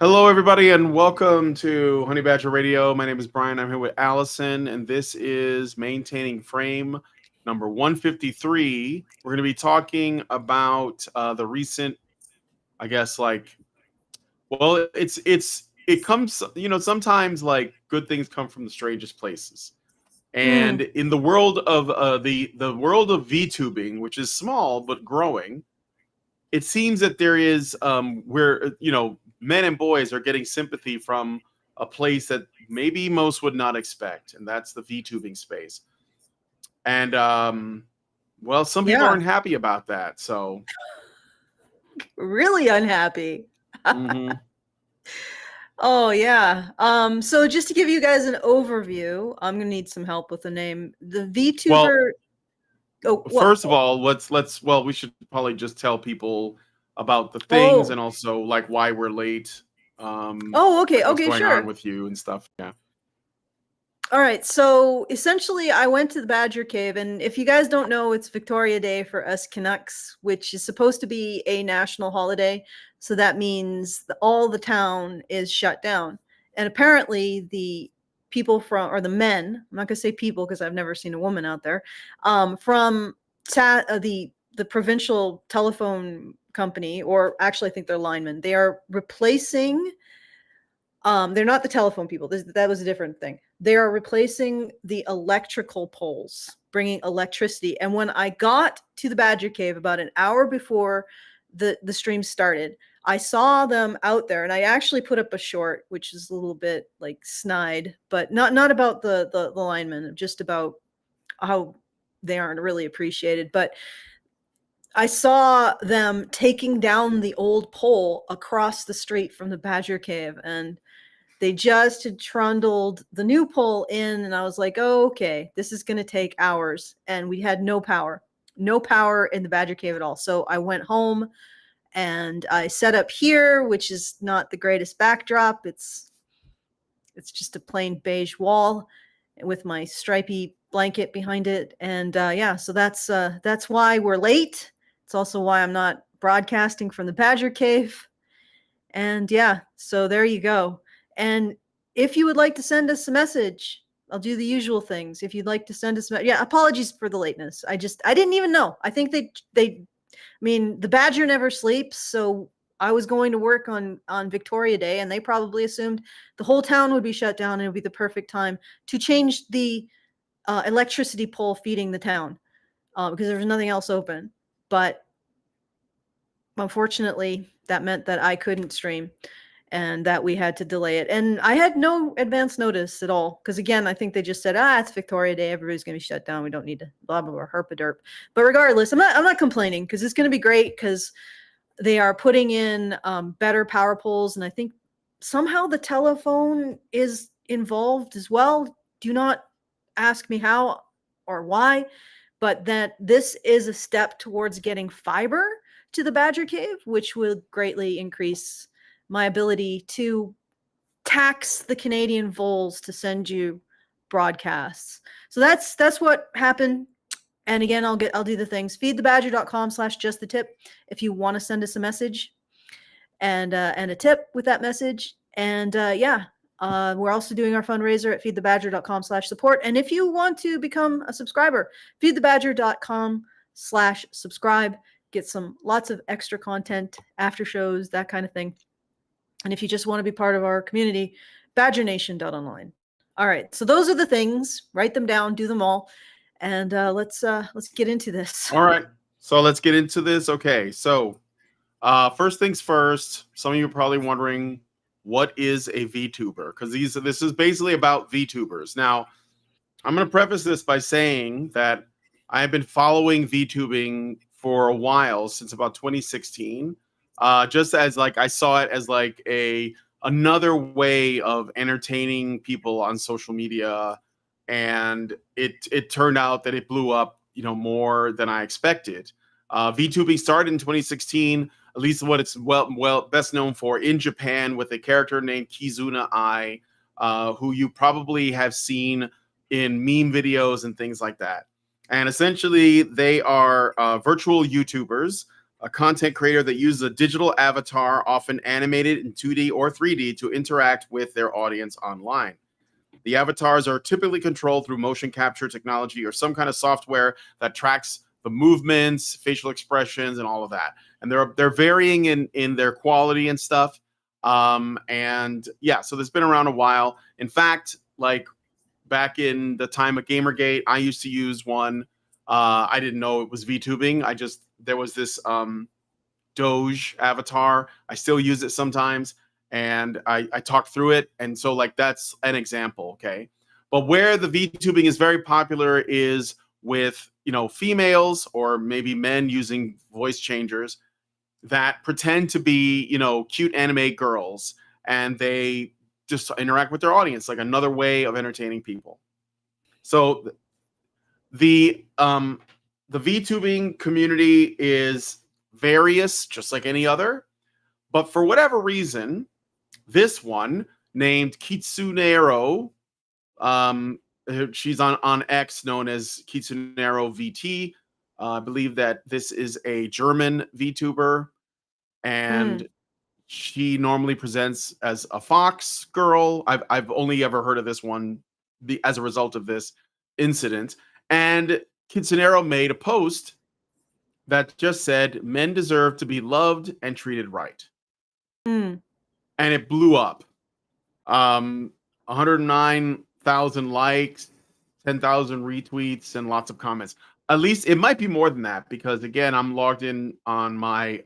Hello, everybody, and welcome to Honey Badger Radio. My name is Brian. I'm here with Allison, and this is Maintaining Frame number 153. We're going to be talking about the recent, I guess, well, it comes, sometimes like good things come from the strangest places. And in the world of the world of VTubing, which is small but growing, it seems that there is where men and boys are getting sympathy from a place that maybe most would not expect, and that's the VTubing space. And well, some people aren't happy about that. So really unhappy. mm-hmm. Oh yeah. So just to give you guys an overview, I'm gonna need some help with the name. The VTuber. First of all, we should probably just tell people about the things and also like why we're late. Okay. What's going sure. on with you and stuff. Yeah. All right. So essentially, I went to the Badger Cave, and if you guys don't know, it's Victoria Day for us Canucks, which is supposed to be a national holiday. So that means all the town is shut down. And apparently, the people or the men, I'm not going to say people because I've never seen a woman out there, from the provincial telephone company, or actually, I think they're linemen, they are replacing. They're not the telephone people. That was a different thing. They are replacing the electrical poles, bringing electricity. And when I got to the Badger Cave about an hour before the stream started, I saw them out there, and I actually put up a short, which is a little bit like snide, but not about the linemen, just about how they aren't really appreciated. But I saw them taking down the old pole across the street from the Badger Cave, and they just had trundled the new pole in, and I was like, oh, okay, this is going to take hours. And we had no power in the Badger Cave at all. So I went home and I set up here, which is not the greatest backdrop. It's just a plain beige wall with my stripy blanket behind it. And so that's why we're late. It's also why I'm not broadcasting from the Badger Cave. And yeah, so there you go. And if you would like to send us a message, I'll do the usual things. If you'd like to send us, apologies for the lateness. I didn't even know. I think the Badger never sleeps. So I was going to work on Victoria Day, and they probably assumed the whole town would be shut down, and it would be the perfect time to change the electricity pole feeding the town because there was nothing else open. But unfortunately, that meant that I couldn't stream, and that we had to delay it. And I had no advance notice at all. Because again, I think they just said, it's Victoria Day. Everybody's going to be shut down. We don't need to blah, blah, blah, herp-a-derp. But regardless, I'm not complaining, because it's going to be great, because they are putting in better power poles. And I think somehow the telephone is involved as well. Do not ask me how or why, but that this is a step towards getting fiber to the Badger Cave, which will greatly increase my ability to tax the Canadian voles to send you broadcasts. So that's what happened. And again, I'll do the things. Feedthebadger.com/justthetip if you want to send us a message and a tip with that message. And we're also doing our fundraiser at feedthebadger.com/support. And if you want to become a subscriber, feedthebadger.com/subscribe. Get lots of extra content, after shows, that kind of thing. And if you just want to be part of our community, badgernation.online. All right. So those are the things. Write them down, do them all. And let's get into this. All right. So let's get into this. Okay. So first things first, some of you are probably wondering, what is a VTuber? Because this is basically about VTubers. Now, I'm going to preface this by saying that I have been following VTubing for a while, since about 2016. Just as I saw it as another way of entertaining people on social media, and it turned out that it blew up, more than I expected. VTubing started in 2016, at least what it's well best known for in Japan, with a character named Kizuna Ai, who you probably have seen in meme videos and things like that. And essentially, they are virtual YouTubers a content creator that uses a digital avatar, often animated in 2D or 3D, to interact with their audience online. The avatars are typically controlled through motion capture technology or some kind of software that tracks the movements, facial expressions, and all of that. And they're varying in their quality and stuff. And yeah, so this been around a while. In fact, like back in the time of Gamergate, I used to use one. I didn't know it was VTubing. There was this Doge avatar. I still use it sometimes, and I talk through it. And so like that's an example, okay? But where the VTubing is very popular is with, you know, females or maybe men using voice changers that pretend to be, you know, cute anime girls, and they just interact with their audience, like another way of entertaining people. So the VTubing community is various, just like any other, but for whatever reason, this one named Kitsunero, she's on X, known as Kitsunero VT. I believe that this is a German VTuber, and she normally presents as a fox girl. I've only ever heard of this one as a result of this incident. And Kitsunero made a post that just said, "Men deserve to be loved and treated right." Mm. And it blew up. 109,000 likes, 10,000 retweets, and lots of comments. At least it might be more than that, because again, I'm logged in on my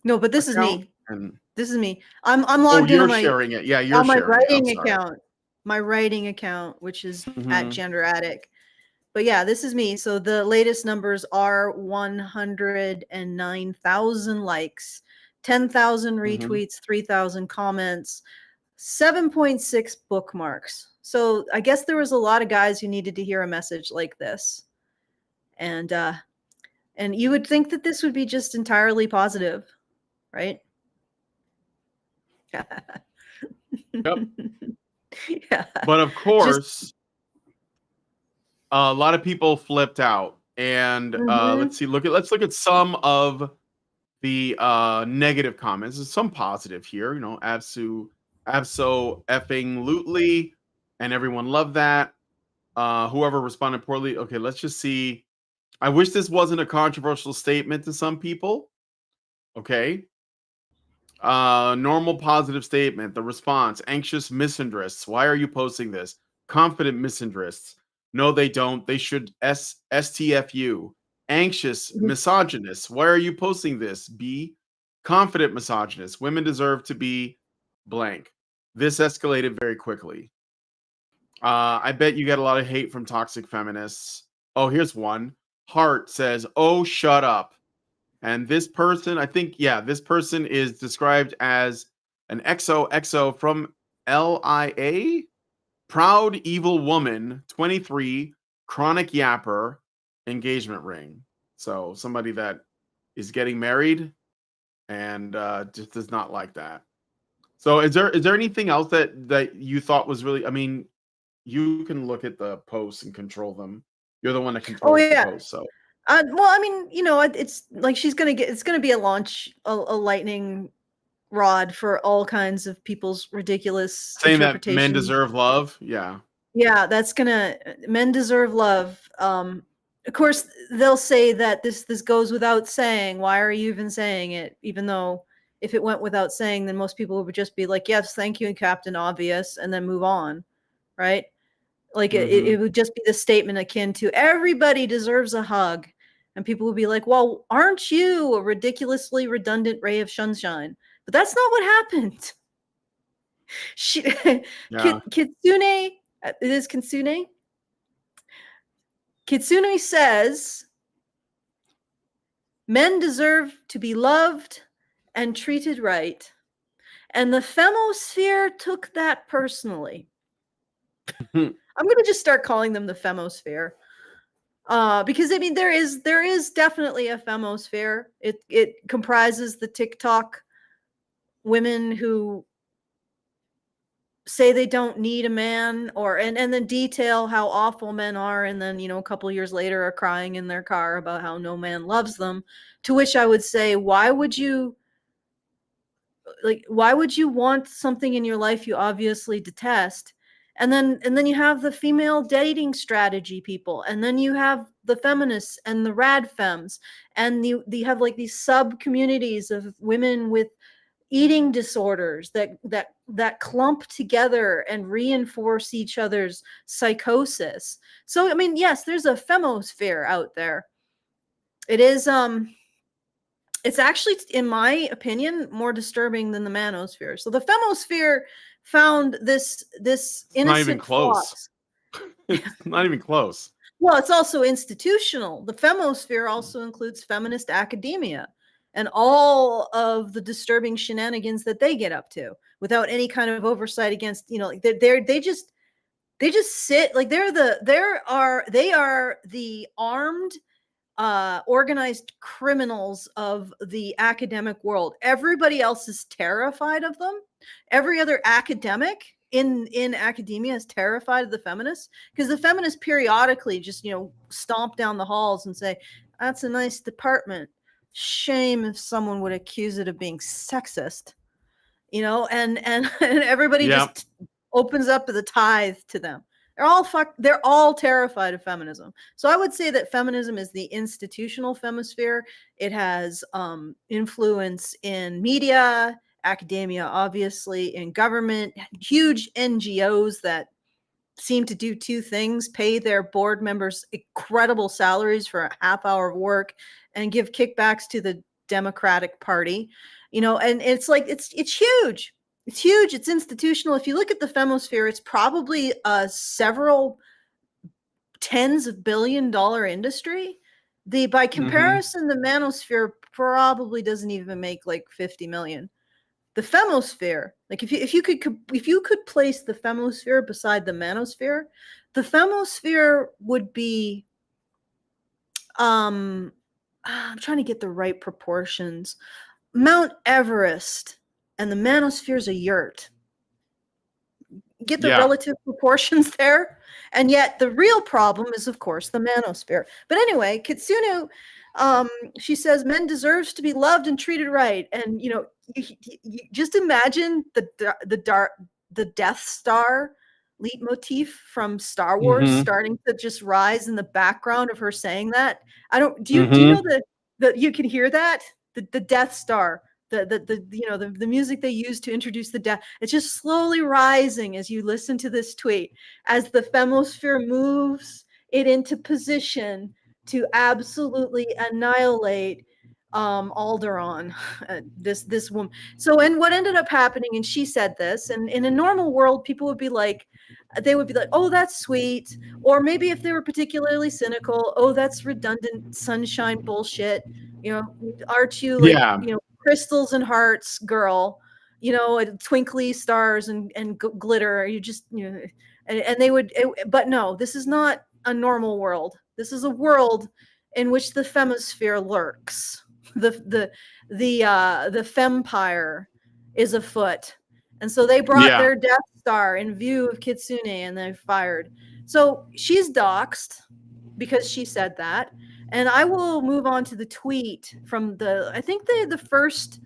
No, but this is account, me. and This is me. I'm logged in you're on my sharing it. Yeah, you're my sharing it. I'm writing sorry. account. My writing account, which is at Mhm. Gender Attic. But yeah, this is me. So the latest numbers are 109,000 likes, 10,000 Mhm. retweets, 3,000 comments, 7.6 bookmarks. So I guess there was a lot of guys who needed to hear a message like this. And you would think that this would be just entirely positive, right? Yep. Yeah. But of Just course, a lot of people flipped out. And mhm. let's look at some of the negative comments. There's some positive here, you know, abso effing lootly, and everyone loved that. Whoever responded poorly. Okay, let's just see. I wish this wasn't a controversial statement to some people. Okay. Normal positive statement. The response: anxious misandrists. Why are you posting this? Confident misandrists. No, they don't. They should STFU. Anxious misogynists. Why are you posting this? B. Confident misogynists. Women deserve to be blank. This escalated very quickly. I bet you get a lot of hate from toxic feminists. Oh, here's one. Heart says, "Oh, shut up." And this person, I think, yeah, this person is described as an XOXO from LIA, proud evil woman, 23, chronic yapper, engagement ring. So somebody that is getting married and just does not like that. So is there anything else that you thought was really? I mean, you can look at the posts and control them. You're the one that Oh controls the yeah. post. So Well, I mean, you know, it's like it's gonna be a lightning rod for all kinds of people's ridiculous saying that men interpretations. deserve love, yeah. Yeah, that's gonna men deserve love. Of course, they'll say that this goes without saying. Why are you even saying it? Even though if it went without saying, then most people would just be like, "Yes, thank you, Captain Obvious," and then move on, right? Like it Mhm. would just be the statement akin to everybody deserves a hug. And people would be like, well, aren't you a ridiculously redundant ray of sunshine? But that's not what happened. She, Yeah. Kitsune, it is Kitsune. Kitsune says men deserve to be loved and treated right. And the femosphere took that personally. I'm going to just start calling them the femosphere. Because I mean there is definitely a femosphere. It comprises the TikTok women who say they don't need a man, or and then detail how awful men are, and then, you know, a couple years later are crying in their car about how no man loves them. To which I would say, why would you want something in your life you obviously detest? And then you have the female dating strategy people, and then you have the feminists and the rad femmes, and you have like these sub communities of women with eating disorders that clump together and reinforce each other's psychosis. So I mean, yes, there's a femosphere out there. It is it's actually, in my opinion, more disturbing than the manosphere. So the femosphere found this Not even innocent close. fox. It's not even close. Well, it's also institutional. The femosphere also includes feminist academia and all of the disturbing shenanigans that they get up to without any kind of oversight against, you know, like they just sit like they are the armed organized criminals of the academic world. Everybody else is terrified of them. Every other academic in academia is terrified of the feminists, because the feminists periodically just, you know, stomp down the halls and say, that's a nice department. Shame if someone would accuse it of being sexist, you know, and everybody Yeah. just opens up the tithe to them. They're all terrified of feminism. So I would say that feminism is the institutional femisphere. It has influence in media, academia, obviously, in government, huge NGOs that seem to do two things: pay their board members incredible salaries for a half hour of work and give kickbacks to the Democratic Party. You know, and it's like it's huge. It's huge. It's institutional. If you look at the femosphere, it's probably a several tens of billion-dollar industry. By comparison, the manosphere probably doesn't even make like 50 million. The femosphere, like if you could place the femosphere beside the manosphere, the femosphere would be I'm trying to get the right proportions. Mount Everest, and the manosphere is a yurt. Get the relative proportions there. And yet the real problem is, of course, the manosphere. But anyway, Kitsune, she says men deserves to be loved and treated right. And, you know, you just imagine the Death Star leitmotif from Star Wars starting to just rise in the background of her saying that. Do you know that you can hear that? The Death Star, the music they use to introduce the death. It's just slowly rising as you listen to this tweet, as the femosphere moves it into position to absolutely annihilate Alderaan, this woman. So, and what ended up happening, and she said this, and in a normal world, people would be like, oh, that's sweet. Or maybe if they were particularly cynical, oh, that's redundant sunshine bullshit. You know, aren't you like, you know, crystals and hearts girl, you know, and twinkly stars and glitter. You just, you know, and they would, but no, this is not a normal world. This is a world in which the femosphere lurks. The fempire is afoot. And so they brought their Death Star in view of Kitsune, and they fired. So she's doxxed because she said that. And I will move on to the tweet from I think the first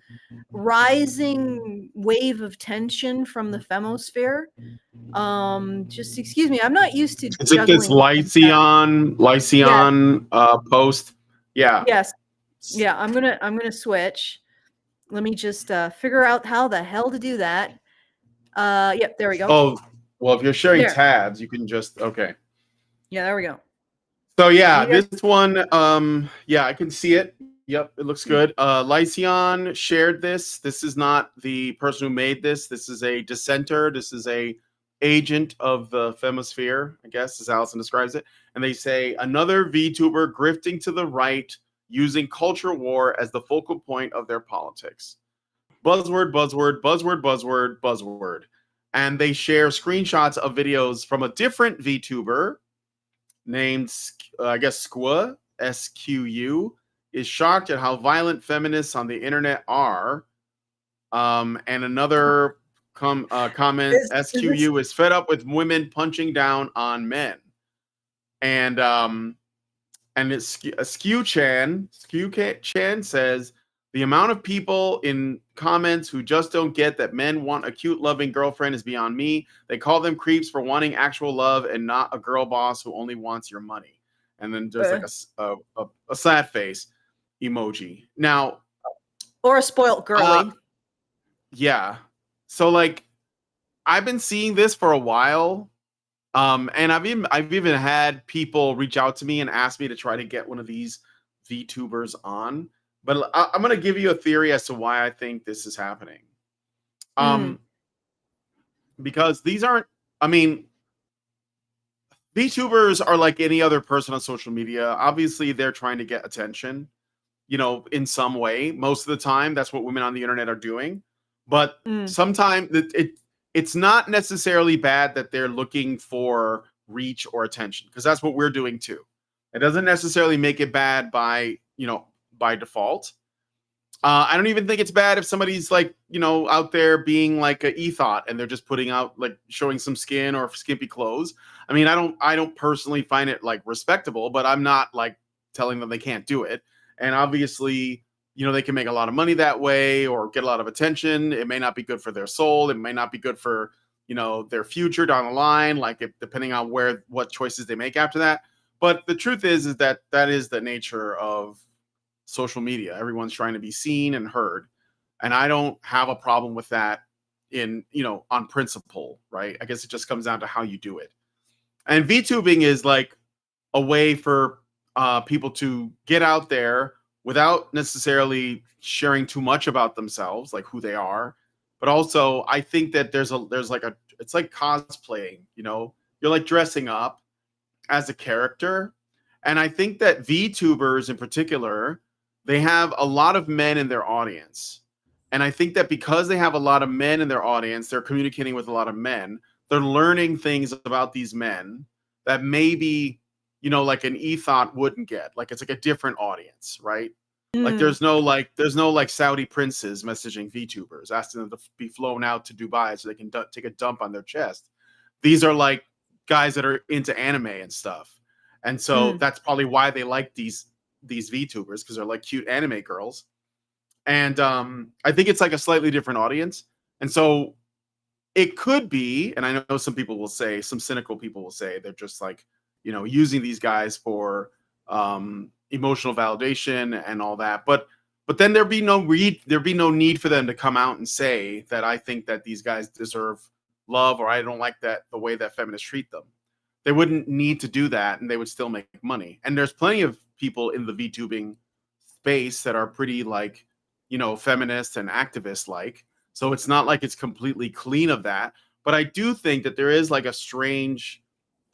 rising wave of tension from the femosphere. Just excuse me, I'm not used to Is it this Lycion post? Yeah. Yes. Yeah, I'm gonna switch. Let me just figure out how the hell to do that. Yep, there we go. Oh, well, if you're sharing tabs, you can just Yeah, there we go. So yeah, this one, yeah, I can see it. Yep, it looks good. Lycion shared this. This is not the person who made this. This is a dissenter. This is a agent of the femosphere, I guess, as Allison describes it. And they say another VTuber grifting to the right, using culture war as the focal point of their politics. Buzzword, buzzword, buzzword, buzzword, buzzword. And they share screenshots of videos from a different VTuber named, I guess, Squ, SQU, is shocked at how violent feminists on the internet are. And another comment, SQU is fed up with women punching down on men. And it's Skew Chan says the amount of people in comments who just don't get that men want a cute, loving girlfriend is beyond me. They call them creeps for wanting actual love and not a girl boss who only wants your money. And then there's like a sad face emoji. Now, or a spoiled girly. Yeah. So like, I've been seeing this for a while. And I've even had people reach out to me and ask me to try to get one of these VTubers on. But I'm going to give you a theory as to why I think this is happening. Because these aren't, I mean, VTubers are like any other person on social media. Obviously, they're trying to get attention, in some way. Most of the time, that's what women on the internet are doing. But sometimes it's not necessarily bad that they're looking for reach or attention, because that's what we're doing too. It doesn't necessarily make it bad by default. I don't even think it's bad if somebody's like, out there being like an e-thought and they're just putting out like showing some skin or skimpy clothes. I mean, I don't personally find it like respectable, but I'm not like telling them they can't do it. And obviously, they can make a lot of money that way or get a lot of attention. It may not be good for their soul. It may not be good for, their future down the line, like depending on what choices they make after that. But the truth is that is the nature of social media. Everyone's trying to be seen and heard. And I don't have a problem with that on principle, right? I guess it just comes down to how you do it. And VTubing is like a way for people to get out there without necessarily sharing too much about themselves, like who they are. But also, I think that it's like cosplaying, you're like dressing up as a character. And I think that VTubers in particular, they have a lot of men in their audience. And I think that because they have a lot of men in their audience, they're communicating with a lot of men. They're learning things about these men that maybe, like an e-thought wouldn't get. Like it's like a different audience, right? Like there's no Saudi princes messaging VTubers asking them to be flown out to Dubai so they can take a dump on their chest. These are like guys that are into anime and stuff. And so that's probably why they like these VTubers, because they're like cute anime girls. And I think it's like a slightly different audience. And so it could be, and I know some cynical people will say they're just like, using these guys for emotional validation and all that. But then there'd be no need for them to come out and say that I think that these guys deserve love, or I don't like the way that feminists treat them. They wouldn't need to do that, and they would still make money. And there's plenty of people in the VTubing space that are pretty like, feminist and activist like. So it's not like it's completely clean of that. But I do think that there is like a strange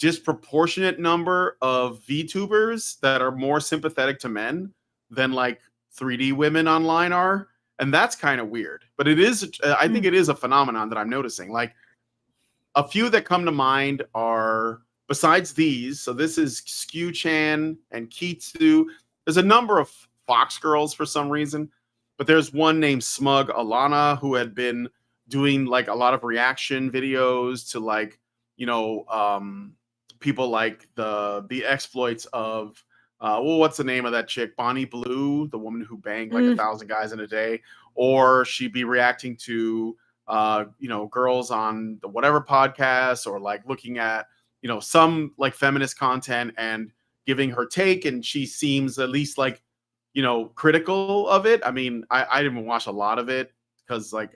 disproportionate number of VTubers that are more sympathetic to men than like 3D women online are. And that's kind of weird. But it is, I think it is a phenomenon that I'm noticing. Like a few that come to mind are, besides these, so this is Skew Chan and Kitsu. There's a number of Fox girls for some reason, but there's one named Smug Alana who had been doing like a lot of reaction videos to like, people like the exploits of what's the name of that chick, Bonnie Blue, the woman who banged like 1,000 guys in a day, or she'd be reacting to girls on the whatever podcast, or like looking at some like feminist content and giving her take, and she seems at least like critical of it. I mean, I didn't watch a lot of it because like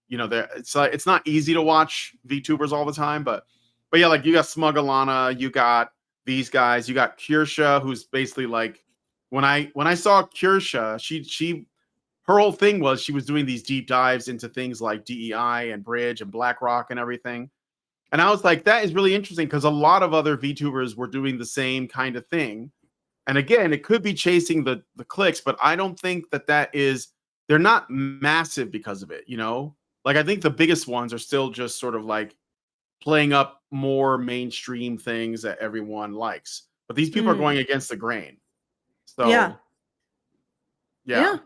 it's not easy to watch VTubers all the time, but yeah, like you got Smug Alana, you got these guys, you got Kirsha, who's basically like, when I saw Kirsha, she her whole thing was she was doing these deep dives into things like DEI and Bridge and BlackRock and everything. And I was like, that is really interesting, because a lot of other VTubers were doing the same kind of thing. And again, it could be chasing the clicks, but I don't think they're not massive because of it, Like I think the biggest ones are still just sort of like playing up more mainstream things that everyone likes. But these people are going against the grain. So yeah.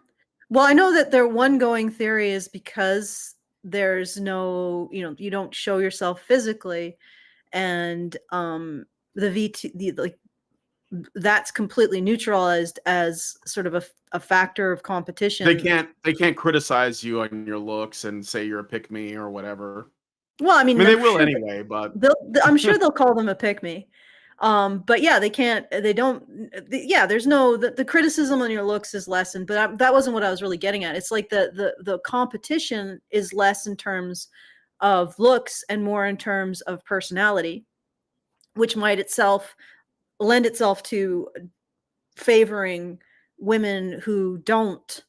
Well, I know that their one going theory is because there's no, you don't show yourself physically, and the like that's completely neutralized as sort of a factor of competition. They can't criticize you on your looks and say you're a pick me or whatever. Well, I I mean, mean, they I'm will sure anyway, but I'm sure they'll call them a pick me. But yeah, they can't, they don't, yeah, there's no, the criticism on your looks is lessened, but that wasn't what I was really getting at. It's like the competition is less in terms of looks and more in terms of personality, which might itself lend itself to favoring women who don't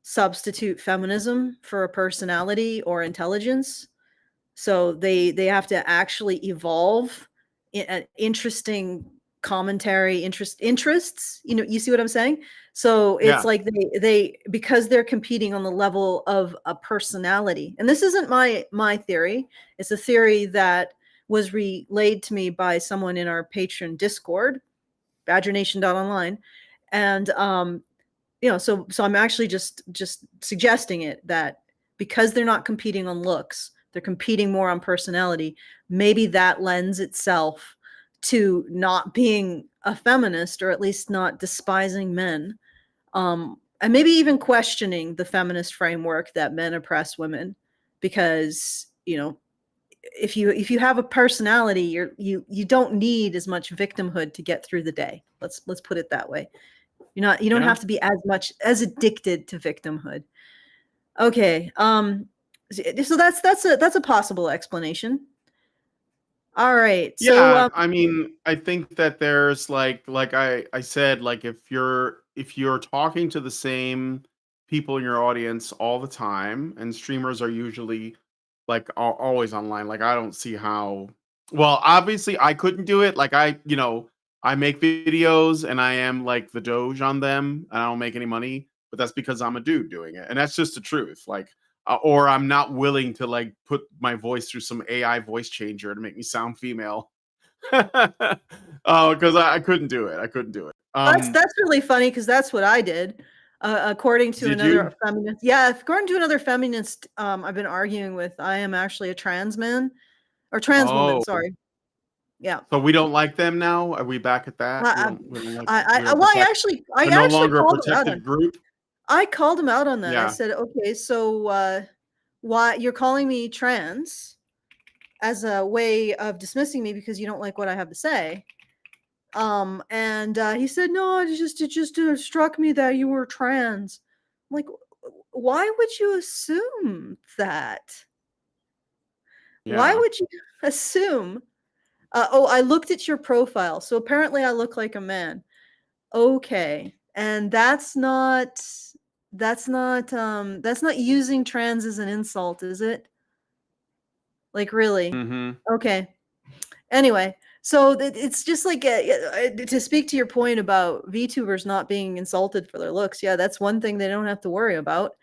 substitute feminism for a personality or intelligence. So they have to actually evolve interesting commentary, interests. You see what I'm saying? So it's yeah, like they because they're competing on the level of a personality. And this isn't my theory. It's a theory that was relayed to me by someone in our patron Discord, badgernation.online. And so I'm actually just suggesting it, that because they're not competing on looks, they're competing more on personality. Maybe that lends itself to not being a feminist, or at least not despising men, and maybe even questioning the feminist framework that men oppress women, because if you have a personality, you don't need as much victimhood to get through the day. Let's put it that way. You don't yeah. have to be as much as addicted to victimhood. Okay. So that's a possible explanation. All right. So Yeah, I mean, I think that there's like I said, like if you're talking to the same people in your audience all the time, and streamers are usually like always online, like I don't see how. Well, obviously I couldn't do it. Like I make videos and I am like the Doge on them, and I don't make any money, but that's because I'm a dude doing it, and that's just the truth. Like or I'm not willing to like put my voice through some AI voice changer to make me sound female. Oh, because I couldn't do it. I couldn't do it. that's really funny, because that's what I did. According to Did you? another feminist, yeah, according to another feminist, I've been arguing with, I am actually a trans man, or trans woman. Oh, Sorry. Yeah. so we don't like them now? Are we back at that? We don't like we're Well, protect I we're no actually longer a called him out protected on. group? I called him out on that. I Yeah. said, okay, so why you're calling me trans as a way of dismissing me because you don't like what I have to say? And he said, no, it just struck me that you were trans. I'm like, why would you assume that? Why Yeah. would you assume? Oh, I looked at your profile, so apparently I look like a man. Okay, and that's not using trans as an insult, is it? Like, really? Mhm. Okay. Anyway, so it's just like, to speak to your point about VTubers not being insulted for their looks. Yeah, that's one thing they don't have to worry about.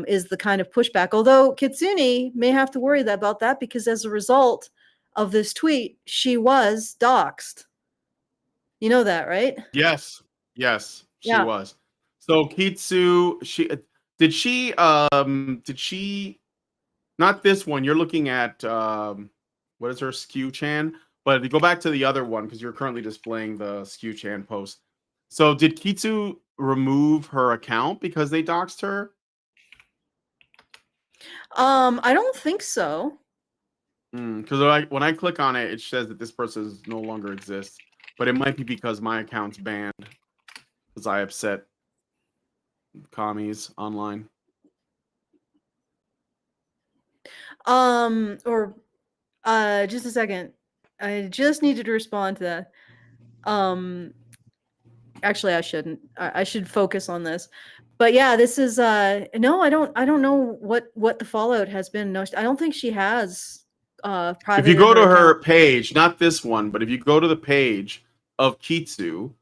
Is the kind of pushback. Although Kitsune may have to worry about that, because as a result of this tweet, she was doxxed. You know that, right? Yes. Yes, she Yeah. was. So Kitsu, did she not this one. You're looking at what is her skew chan? But if you go back to the other one, because you're currently displaying the skew chan post. So did Kitsu remove her account because they doxed her? I don't think so. Because when I click on it, it says that this person no longer exists. But it might be because my account's banned because I upset commies online. Or just a second. I just needed to respond to that. Actually, I shouldn't. I should focus on this. But yeah, this is no, I don't know what the fallout has been. No, I don't think she has If you privated go her to account. her page, not this one, but if you go to the page of Kitsu,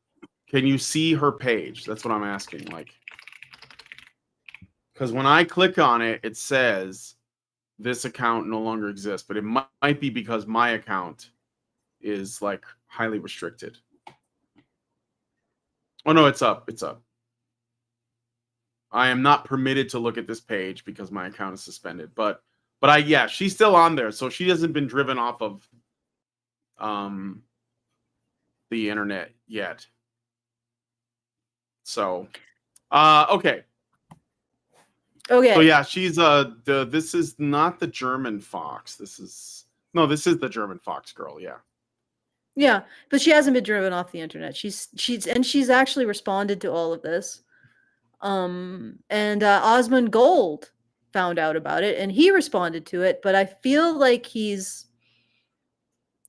can you see her page? That's what I'm asking. Like, because when I click on it, it says this account no longer exists, but it might be because my account is like highly restricted. Oh no, it's up. It's up. I am not permitted to look at this page because my account is suspended. But yeah, she's still on there, so she hasn't been driven off of the internet yet. So okay. Okay. So yeah, she's this is not the German fox. This is the German fox girl, yeah. Yeah, but she hasn't been driven off the internet. She's actually responded to all of this. And Asmongold found out about it and he responded to it, but I feel like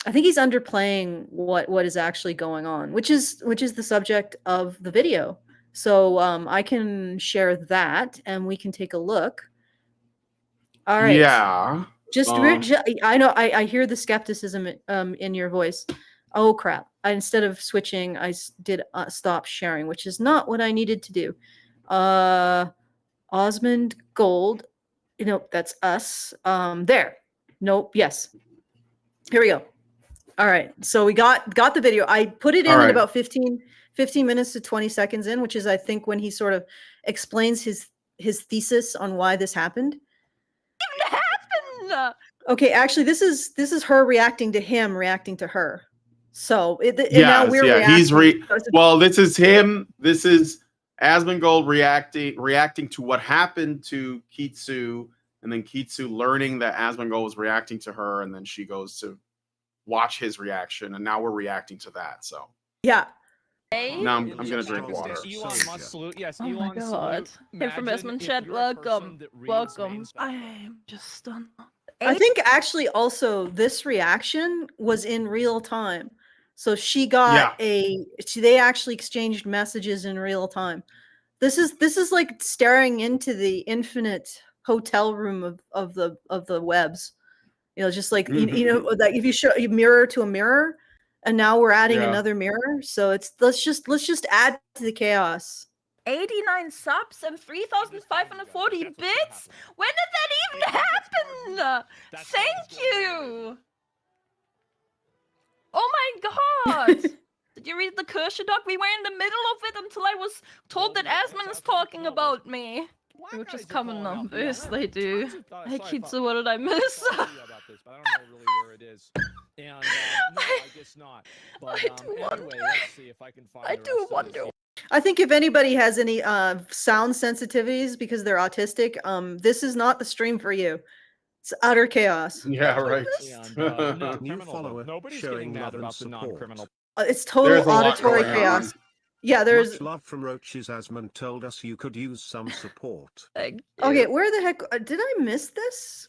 I think he's underplaying what is actually going on, which is the subject of the video. So I can share that and we can take a look. All right. Yeah. I know I hear the skepticism in your voice. Oh crap. Instead of switching, I did stop sharing, which is not what I needed to do. Osmond Gold. That's us. There. Nope. Yes. Here we go. All right. So we got the video. I put it in at about 15 minutes to 20 seconds in, which is I think when he sort of explains his thesis on why this happened. Even happened. Okay, actually this is her reacting to him reacting to her. So now we're reacting. Well, this is him. This is Asmongold reacting to what happened to Kitsu, and then Kitsu learning that Asmongold was reacting to her, and then she goes to watch his reaction, and now we're reacting to that. So yeah. Now I'm gonna drink water. Elon must salute. Yes, Oh Elon my god. salute. From Esmond Chat, welcome. Welcome. I am just stunned. I think actually also this reaction was in real time. So she got they actually exchanged messages in real time. This is like staring into the infinite hotel room of the webs. Just like like if you show a mirror to a mirror, and now we're adding another mirror. So let's just add to the chaos. 89 subs and 3,540 bits? When did that even happen? Thank you. Oh my god. Did you read the Kirsche doc? We were in the middle of it until I was told that Asmon is talking about me. Which is common numbers, they do. Hey Kitsu, what did I miss? I don't know really where it is. And no, I guess not. But anyway, let's see if I can find. I do wonder. I think if anybody has any sound sensitivities because they're autistic, this is not the stream for you. It's utter chaos. Yeah, right. And, new follower. Nobody's getting mad about the non-criminal. It's total auditory chaos. Yeah, there's much love from Roaches. Asmon told us you could use some support. Okay, where the heck did I miss this?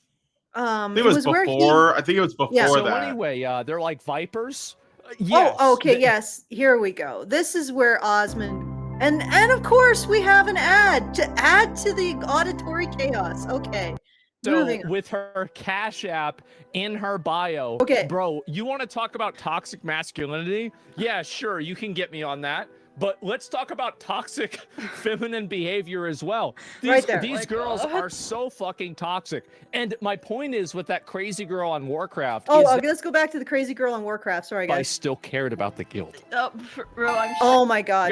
I think it was before. I think it was before So that. anyway, they're like vipers. Yes. Oh, okay, yes. Here we go. This is where Osmond and of course we have an ad to add to the auditory chaos. Okay. So with her Cash App in her bio, okay, bro, you want to talk about toxic masculinity? Yeah, sure, you can get me on that. But let's talk about toxic feminine behavior as well. These girls are so fucking toxic. And my point is with that crazy girl on Warcraft. Let's go back to the crazy girl on Warcraft. Sorry, guys. I still cared about the guild. Oh my god.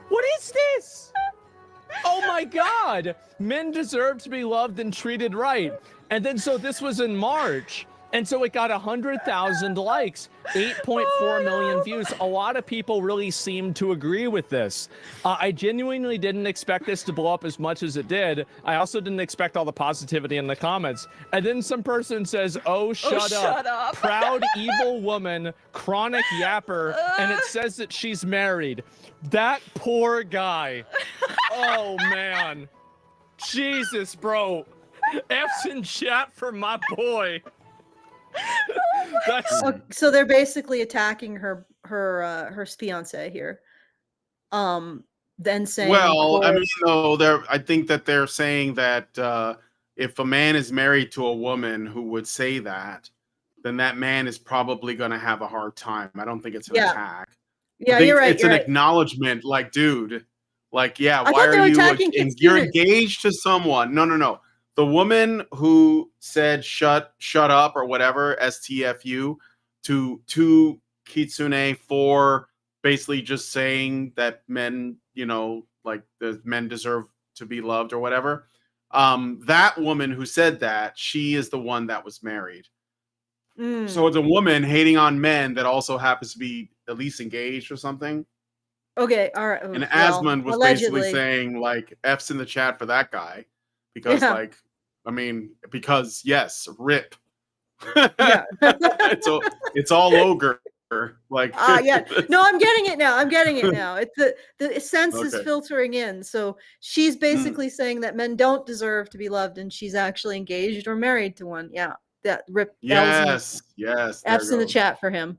What is this? Oh my god. Men deserve to be loved and treated right. And then so this was in March. And so it got 100,000 likes, 8.4 million views. A lot of people really seemed to agree with this. I genuinely didn't expect this to blow up as much as it did. I also didn't expect all the positivity in the comments. And then some person says, oh, shut up. Proud, evil woman, chronic yapper, and it says that she's married. That poor guy. Oh, man. Jesus, bro. F's in chat for my boy. So they're basically attacking her fiance here. Then saying, well, I mean, no, I think that they're saying that if a man is married to a woman who would say that, then that man is probably going to have a hard time. I don't think it's an attack. Yeah, you're right. It's an acknowledgement, like, dude, like, yeah, why are you? You're engaged to someone. No. The woman who said shut up or whatever, STFU, to Kitsune for basically just saying that men, like the men deserve to be loved or whatever. That woman who said that, she is the one that was married. So it's a woman hating on men that also happens to be at least engaged or something. Okay, all right. And well, Asmund was allegedly. basically saying like F's in the chat for that guy because Yeah. like I mean because yes, rip. Yeah. it's all ogre. Like yeah. No, I'm getting it now. I'm getting it now. It's the sense is Okay. filtering in. So she's basically saying that men don't deserve to be loved, and she's actually engaged or married to one. Yeah. That rip. Yes, yes. there F's in the goes. chat for him.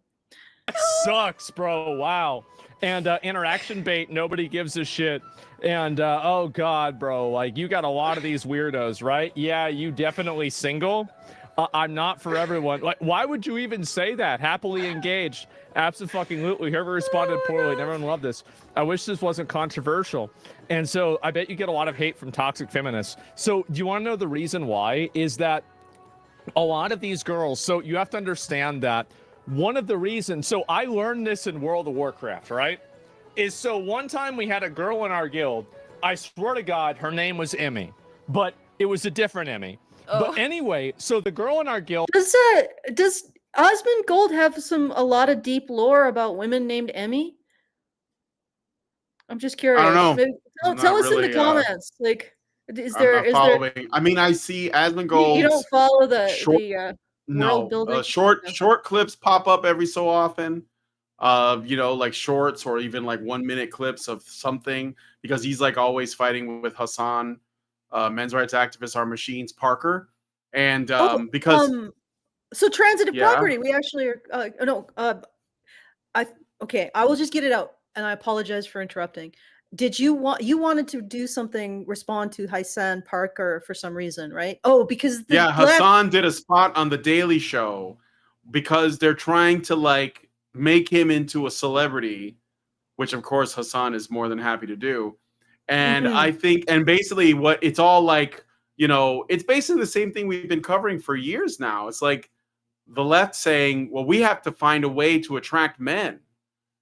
That sucks, bro. Wow. And interaction bait, nobody gives a shit. And oh god, bro, like you got a lot of these weirdos, right? Yeah, you definitely single. I'm not for everyone. Like, why would you even say that? Happily engaged. Absolutely. Whoever responded poorly, and everyone loved this. I wish this wasn't controversial. And so I bet you get a lot of hate from toxic feminists. So do you want to know the reason why? Is that a lot of these girls, so you have to understand that one of the reasons, so I learned this in World of Warcraft, right? Is so one time we had a girl in our guild, I swear to God, her name was Emmy, but it was a different Emmy. But anyway, so the girl in our guild. Does Asmongold have a lot of deep lore about women named Emmy? I'm just curious. I don't know. Maybe, tell us in the comments. Like, is there? I mean, I see Asmongold. You don't follow the no, world building. Short clips pop up every so often. You know, like shorts or even like 1 minute clips of something because he's like always fighting with Hassan. Men's rights activist are machines Parker, and because so transitive property, we actually are I will just get it out, and I apologize for interrupting. Did you wanted to do something, respond to Hassan Parker for some reason, right? Oh, because Hassan did a spot on the Daily Show because they're trying to like make him into a celebrity, which of course Hassan is more than happy to do. And I think, and basically what it's all like, you know, it's basically the same thing we've been covering for years now. It's like the left saying, well, we have to find a way to attract men.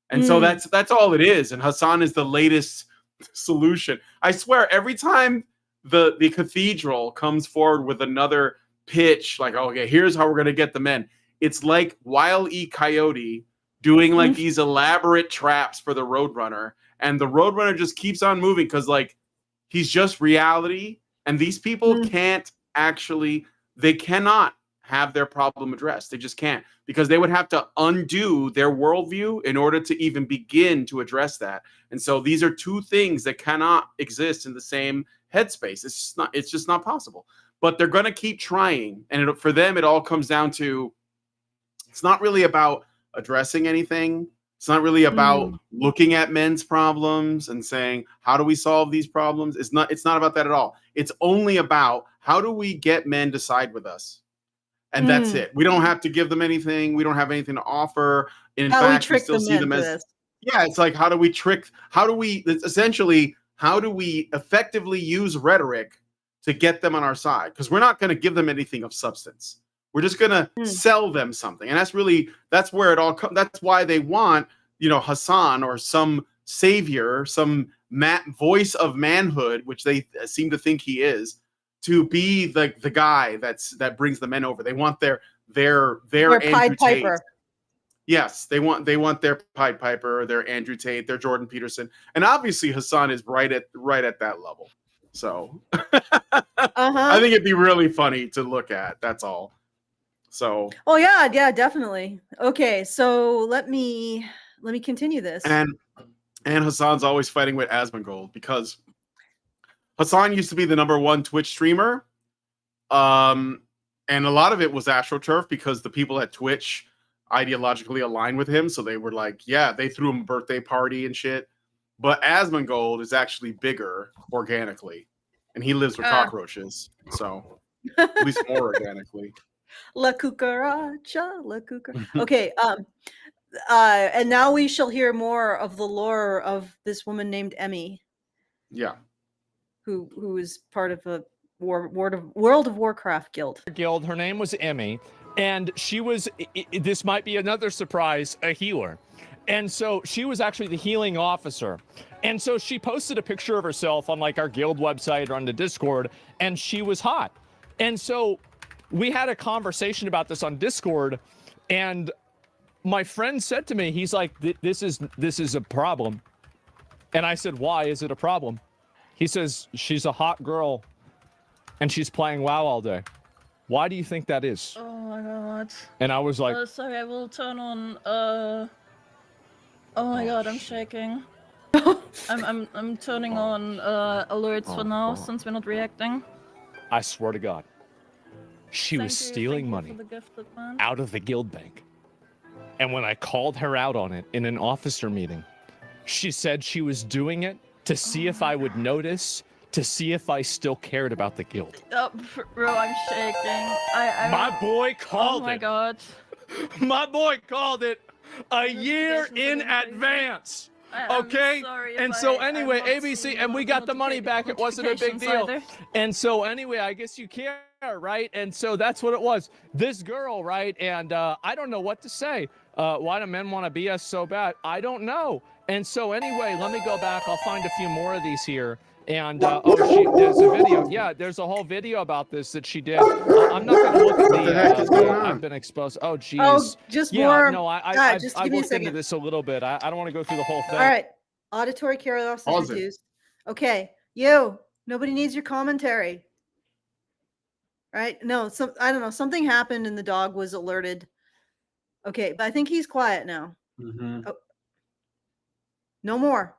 And so that's all it is. And Hassan is the latest solution. I swear, every time the cathedral comes forward with another pitch, like, okay, here's how we're going to get the men. It's like Wile E. Coyote doing like these elaborate traps for the Roadrunner. And the Roadrunner just keeps on moving because, like, he's just reality. And these people they cannot have their problem addressed. They just can't because they would have to undo their worldview in order to even begin to address that. And so these are two things that cannot exist in the same headspace. It's just not possible. But they're going to keep trying. And for them, it all comes down to, it's not really about addressing anything. It's not really about looking at men's problems and saying, how do we solve these problems? It's not about that at all. It's only about how do we get men to side with us? And that's it. We don't have to give them anything. We don't have anything to offer. In fact, we still see them as, it's like, how do we effectively use rhetoric to get them on our side? Because we're not going to give them anything of substance. We're just going to sell them something. And that's where it all comes. That's why they want, you know, Hassan or some savior, some voice of manhood, which they seem to think he is, to be the guy that brings the men over. They want their Andrew Tate. Yes, they want their Pied Piper, their Andrew Tate, their Jordan Peterson. And obviously Hassan is right at that level. So I think it'd be really funny to look at. That's all. So yeah, definitely. Okay, so let me continue this. And Hassan's always fighting with Asmongold because Hassan used to be the #1 Twitch streamer. And a lot of it was AstroTurf because the people at Twitch ideologically aligned with him. So they were like, yeah, they threw him a birthday party and shit. But Asmongold is actually bigger organically. And he lives with cockroaches. So at least more organically. La cucaracha, la cucaracha. Okay, and now we shall hear more of the lore of this woman named Emmy. Yeah. Who is part of the World of Warcraft guild. Her name was Emmy, and she was, this might be another surprise, a healer. And so she was actually the healing officer. And so she posted a picture of herself on like our guild website or on the Discord, and she was hot. And so we had a conversation about this on Discord, and my friend said to me, he's like, this is a problem. And I said, why is it a problem? He says, she's a hot girl and she's playing WoW all day. Why do you think that is? Oh my god. And I was like, sorry, I will turn on, oh my god, I'm shaking. I'm turning on, alerts for now, since we're not reacting. I swear to God, she was Thank you stealing for money the gifted man. out of the guild bank. And when I called her out on it in an officer meeting, she said she was doing it to see if I would notice, to see if I still cared about the guild. Oh, bro, I'm shaking. My boy called it. Oh my god. My boy called it a This year is in getting crazy. advance. I'm Okay, sorry if and so I'm anyway, not ABC, seeing and we got the money back. It wasn't a big deal. notifications And so anyway, I guess you care, right? And so that's what it was. This girl, right? And I don't know what to say. Why do men want to be us so bad? I don't know. And so anyway, let me go back. I'll find a few more of these here. And there's a video. Yeah, there's a whole video about this that she did. I'm not going to look at What the heck is going on? I've been exposed. Oh, geez. Oh, just Yeah, more. no, Just I've give me a looked into second. this a little bit. I don't want to go through the whole thing. All right. Auditory curiosity Pause it. reduced. Okay. You. Nobody needs your commentary. Right? No, I don't know. Something happened and the dog was alerted. Okay, but I think he's quiet now. Mm-hmm. Oh. No more.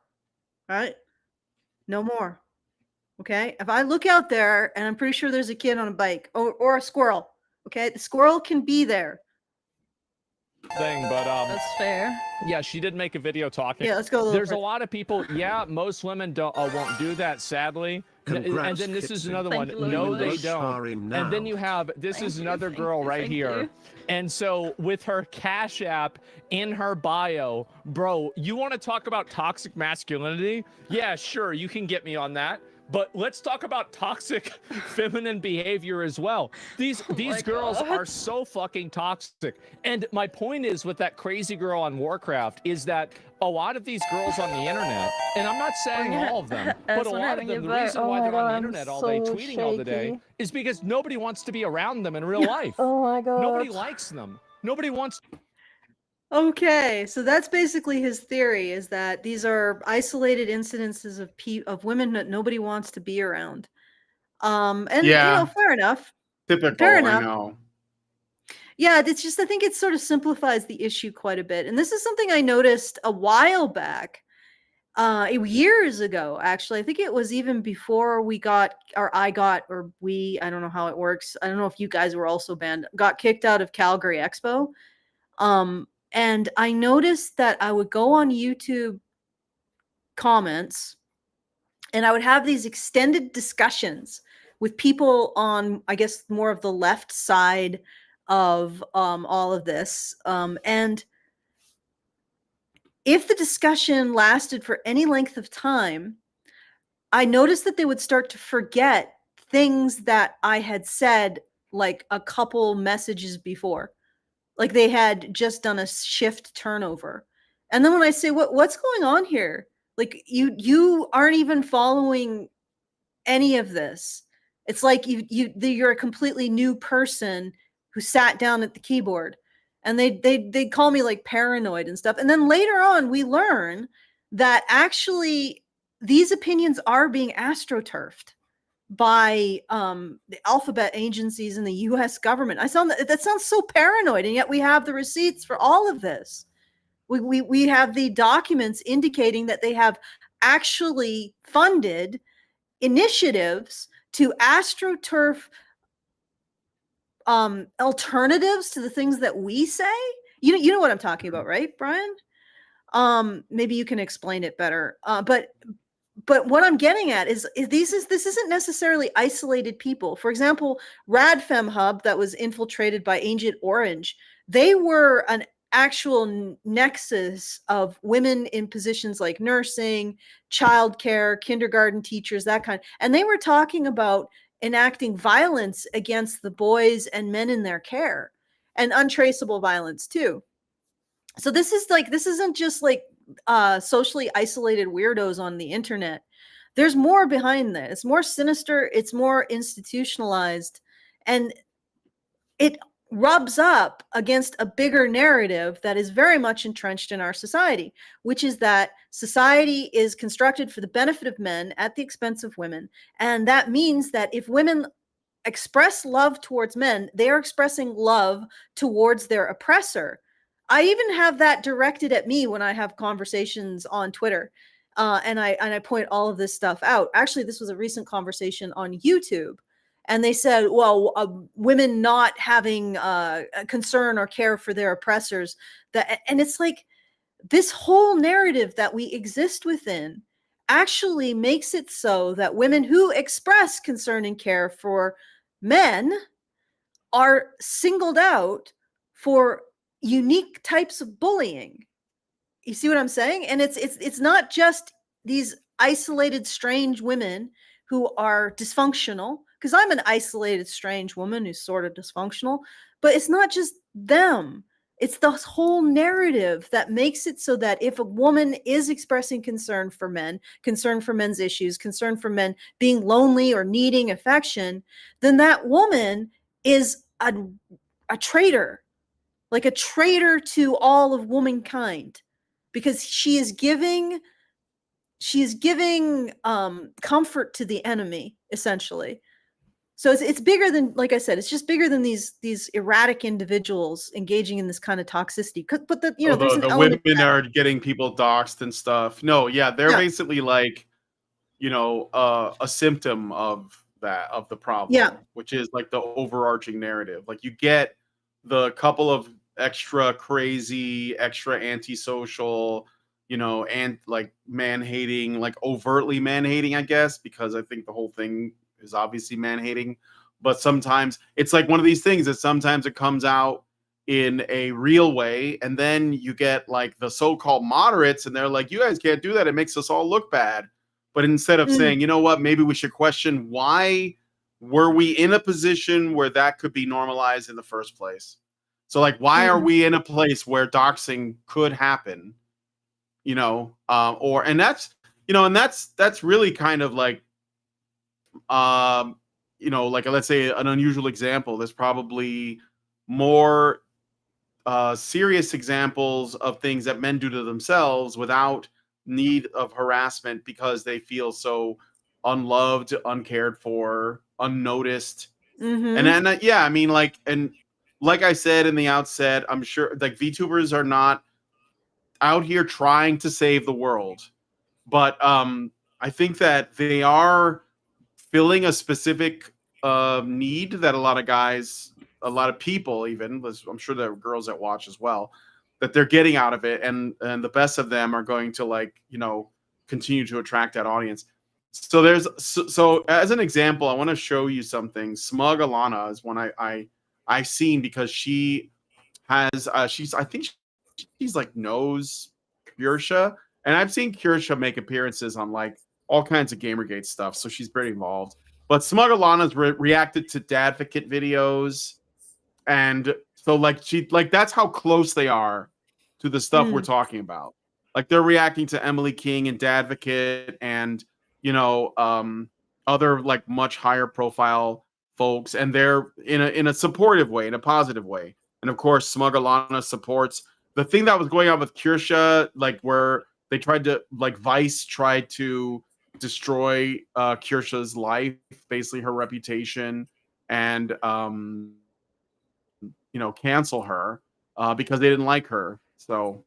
All right? No more. Okay? If I look out there and I'm pretty sure there's a kid on a bike or a squirrel, okay? The squirrel can be there. Thing, but That's fair. yeah, she did make a video talking. Yeah, let's go a little There's a further. lot of people. Yeah, most women don't won't do that, sadly. And Congrats, then this is Kitsu. another Thank one. you, No, Lulu. they Roast don't. are in And then now. you have this Thank is you, another thank girl you, right thank here. you. And so with her Cash App in her bio, bro, you want to talk about toxic masculinity? Yeah, sure, you can get me on that. But let's talk about toxic feminine behavior as well. These my girls God. are so fucking toxic. And my point is with that crazy girl on Warcraft is that a lot of these girls on the internet, and I'm not saying all of them, but a lot of them, the reason why they're on the internet all day, tweeting all the day, is because nobody wants to be around them in real life. Oh my god. Nobody likes them. Nobody wants. Okay, so that's basically his theory, is that these are isolated incidences of women that nobody wants to be around. And Yeah. fair enough. Typical, Fair I enough. know. Yeah, it's just I think it sort of simplifies the issue quite a bit. And this is something I noticed a while back, years ago, actually. I think it was even before we got, or I got, or we, I don't know how it works. I don't know if you guys were also banned, got kicked out of Calgary Expo. And I noticed that I would go on YouTube comments and I would have these extended discussions with people on, I guess, more of the left side of all of this. And if the discussion lasted for any length of time, I noticed that they would start to forget things that I had said like a couple messages before. Like they had just done a shift turnover. And then when I say, what's going on here? Like you aren't even following any of this. It's like you're a completely new person who sat down at the keyboard, and they call me like paranoid and stuff. And then later on we learn that actually these opinions are being astroturfed by the alphabet agencies in the US government. I sound that sounds so paranoid, and yet we have the receipts for all of this. We have the documents indicating that they have actually funded initiatives to astroturf alternatives to the things that we say. You know what I'm talking about, right, Brian? Maybe you can explain it better. But what I'm getting at is this isn't necessarily isolated people. For example, RadFem Hub that was infiltrated by Agent Orange, they were an actual nexus of women in positions like nursing, childcare, kindergarten teachers, that kind. And they were talking about enacting violence against the boys and men in their care, and untraceable violence too. So this isn't just like socially isolated weirdos on the internet. There's more behind that. It's more sinister. It's more institutionalized, and it rubs up against a bigger narrative that is very much entrenched in our society, which is that society is constructed for the benefit of men at the expense of women. And that means that if women express love towards men, they are expressing love towards their oppressor. I even have that directed at me when I have conversations on Twitter. And I point all of this stuff out. Actually, this was a recent conversation on YouTube. And they said, well, women not having a concern or care for their oppressors. And it's like, this whole narrative that we exist within actually makes it so that women who express concern and care for men are singled out for unique types of bullying. You see what I'm saying? And it's not just these isolated, strange women who are dysfunctional, because I'm an isolated, strange woman who's sort of dysfunctional, but it's not just them. It's the whole narrative that makes it so that if a woman is expressing concern for men, concern for men's issues, concern for men being lonely or needing affection, then that woman is a traitor, like a traitor to all of womankind, because she is giving comfort to the enemy, essentially. So it's bigger than, like I said, it's just bigger than these erratic individuals engaging in this kind of toxicity. But there's an the element women are getting people doxxed and stuff. No, yeah, they're basically like, a symptom of the problem, which is like the overarching narrative. Like you get the couple of extra crazy, extra antisocial, and like man-hating, like overtly man-hating, I guess, because I think the whole thing is obviously man-hating. But sometimes it's like one of these things that sometimes it comes out in a real way, and then you get like the so-called moderates, and they're like, you guys can't do that, it makes us all look bad. But instead of saying, you know what, maybe we should question, why were we in a position where that could be normalized in the first place? So like, why are we in a place where doxing could happen? And that's really kind of like, like, let's say an unusual example. There's probably more serious examples of things that men do to themselves without need of harassment, because they feel so unloved, uncared for, unnoticed. And I mean, like I said in the outset, I'm sure like VTubers are not out here trying to save the world, but I think that they are filling a specific need that a lot of people, even, I'm sure there are girls that watch as well, that they're getting out of it, and the best of them are going to continue to attract that audience. So so as an example, I want to show you something. Smug Alana is one I seen, because she has I think she's like knows Kirsha, and I've seen Kirsha make appearances on like all kinds of Gamergate stuff, so she's pretty involved. But Smug Alana's reacted to Dadvocate videos, and so that's how close they are to the stuff we're talking about. Like they're reacting to Emily King and Dadvocate, and other like much higher profile folks, and they're in a supportive way, in a positive way. And of course, Smug Alana supports the thing that was going on with Kirsha, like where they tried to, like Vice tried to destroy Kirsha's life, basically her reputation, and cancel her because they didn't like her. So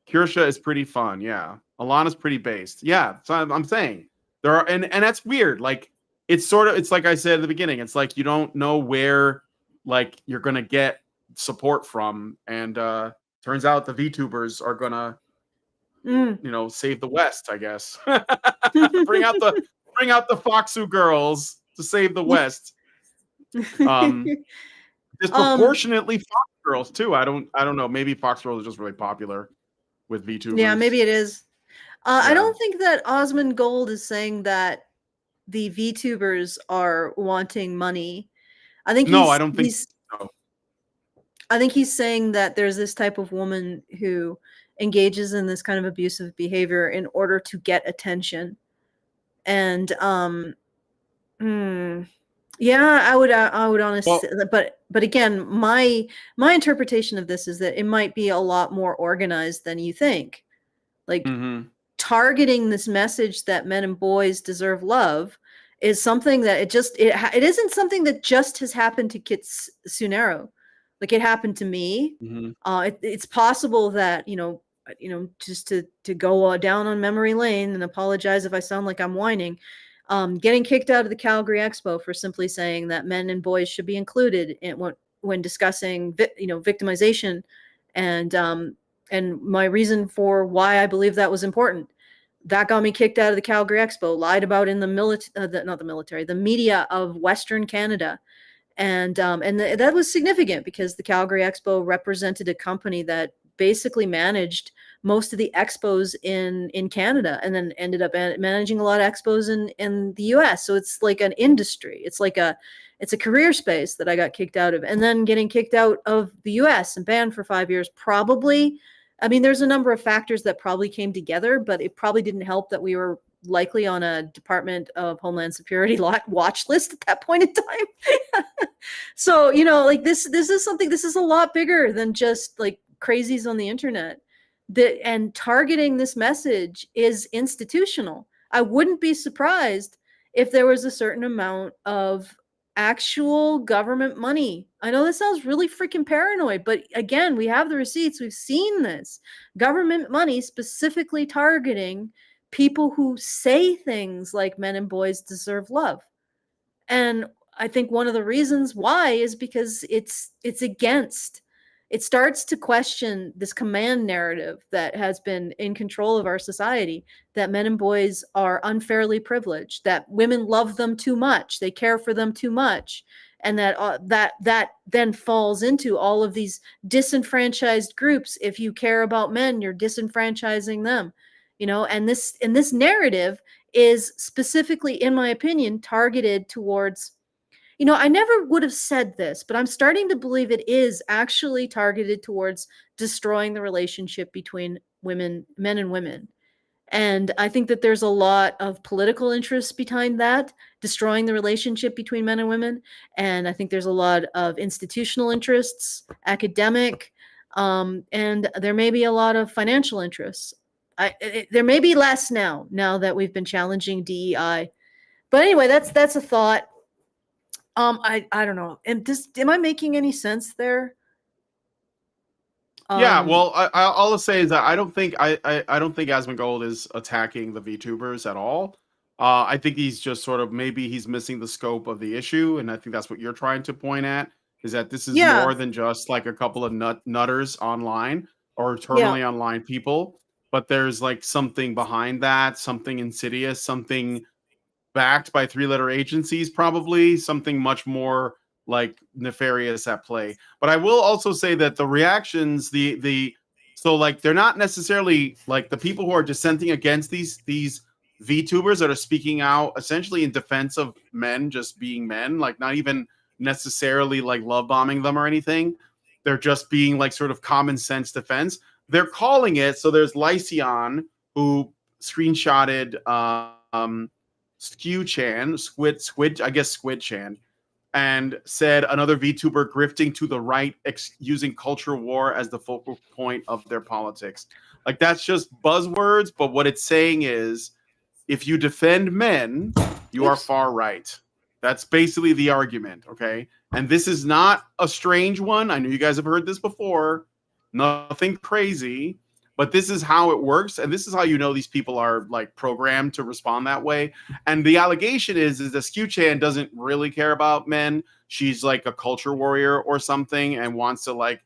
Kirsha is pretty fun. Yeah. Alana's pretty based. Yeah. So I'm saying there are, and that's weird. Like it's like I said at the beginning, it's like you don't know where like you're going to get support from. And turns out the VTubers are going to, save the West, I guess. bring out the Foxu girls to save the West. Disproportionately Fox girls too. I don't know. Maybe Fox girls are just really popular with VTubers. Yeah, maybe it is. Yeah. I don't think that Asmongold is saying that the VTubers are wanting money. I think I don't think so. I think he's saying that there's this type of woman who engages in this kind of abusive behavior in order to get attention. And yeah, I would honestly, but again, my interpretation of this is that it might be a lot more organized than you think. Like targeting this message that men and boys deserve love is something that it isn't something that just has happened to Kitsunero. Like it happened to me. It's possible that, just to go down on memory lane and apologize if I sound like I'm whining, getting kicked out of the Calgary Expo for simply saying that men and boys should be included when discussing victimization, and my reason for why I believe that was important. That got me kicked out of the Calgary Expo, lied about in the media of Western Canada. And that was significant because the Calgary Expo represented a company that basically managed most of the expos in Canada, and then ended up managing a lot of expos in the US. So it's like an industry. It's a career space that I got kicked out of, and then getting kicked out of the US and banned for 5 years. Probably, I mean, there's a number of factors that probably came together, but it probably didn't help that we were likely on a Department of Homeland Security watch list at that point in time. So, like this is a lot bigger than just like crazies on the internet. And targeting this message is institutional. I wouldn't be surprised if there was a certain amount of actual government money. I know this sounds really freaking paranoid, but again, we have the receipts. We've seen this government money specifically targeting people who say things like men and boys deserve love. And I think one of the reasons why is because it starts to question this command narrative that has been in control of our society, that men and boys are unfairly privileged, that women love them too much, they care for them too much, and that then falls into all of these disenfranchised groups. If you care about men, you're disenfranchising them, and this narrative is specifically, in my opinion, targeted towards, I never would have said this, but I'm starting to believe it is actually targeted towards destroying the relationship between men and women. And I think that there's a lot of political interests behind that, destroying the relationship between men and women. And I think there's a lot of institutional interests, academic, and there may be a lot of financial interests. There may be less now that we've been challenging DEI. But anyway, that's a thought. I don't know. Am I making any sense there? Yeah, well, I'll say is that I don't think Asmongold is attacking the VTubers at all. I think he's just sort of, maybe he's missing the scope of the issue, and I think that's what you're trying to point at, is that this is more than just like a couple of nutters online or terminally online people, but there's like something behind that, something insidious, something backed by three-letter agencies, probably something much more like nefarious at play. But I will also say that the reactions, so like they're not necessarily like the people who are dissenting against these VTubers that are speaking out essentially in defense of men just being men, like not even necessarily like love bombing them or anything. They're just being like sort of common sense defense. They're calling it. So there's Lycion who screenshotted Squid Chan, and said another VTuber grifting to the right, using culture war as the focal point of their politics. Like that's just buzzwords, but what it's saying is, if you defend men, you are far right. That's basically the argument, okay? And this is not a strange one. I know you guys have heard this before. Nothing crazy. But this is how it works, and this is how you know these people are like programmed to respond that way. And the allegation is that Skew-chan doesn't really care about men. She's like a culture warrior or something, and wants to like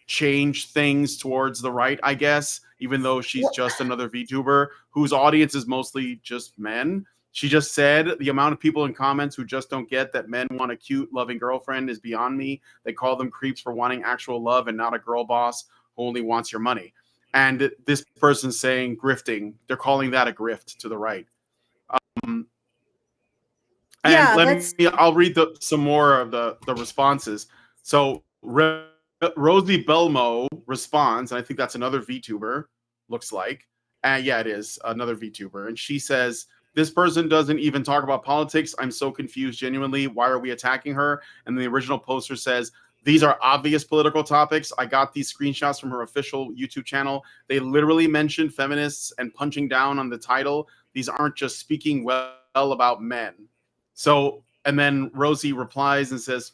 change things towards the right, I guess, even though she's just another VTuber whose audience is mostly just men. She just said the amount of people in comments who just don't get that men want a cute, loving girlfriend is beyond me. They call them creeps for wanting actual love and not a girl boss who only wants your money. And this person's saying grifting. They're calling that a grift to the right. I'll read some more of the responses. So Rosie Belmo responds, and I think that's another VTuber. looks like. Yeah, it is another VTuber. And she says, this person doesn't even talk about politics. I'm so confused, genuinely. Why are we attacking her? And the original poster says, these are obvious political topics. I got these screenshots from her official YouTube channel. They literally mentioned feminists and punching down on the title. These aren't just speaking well about men. So, and then Rosie replies and says,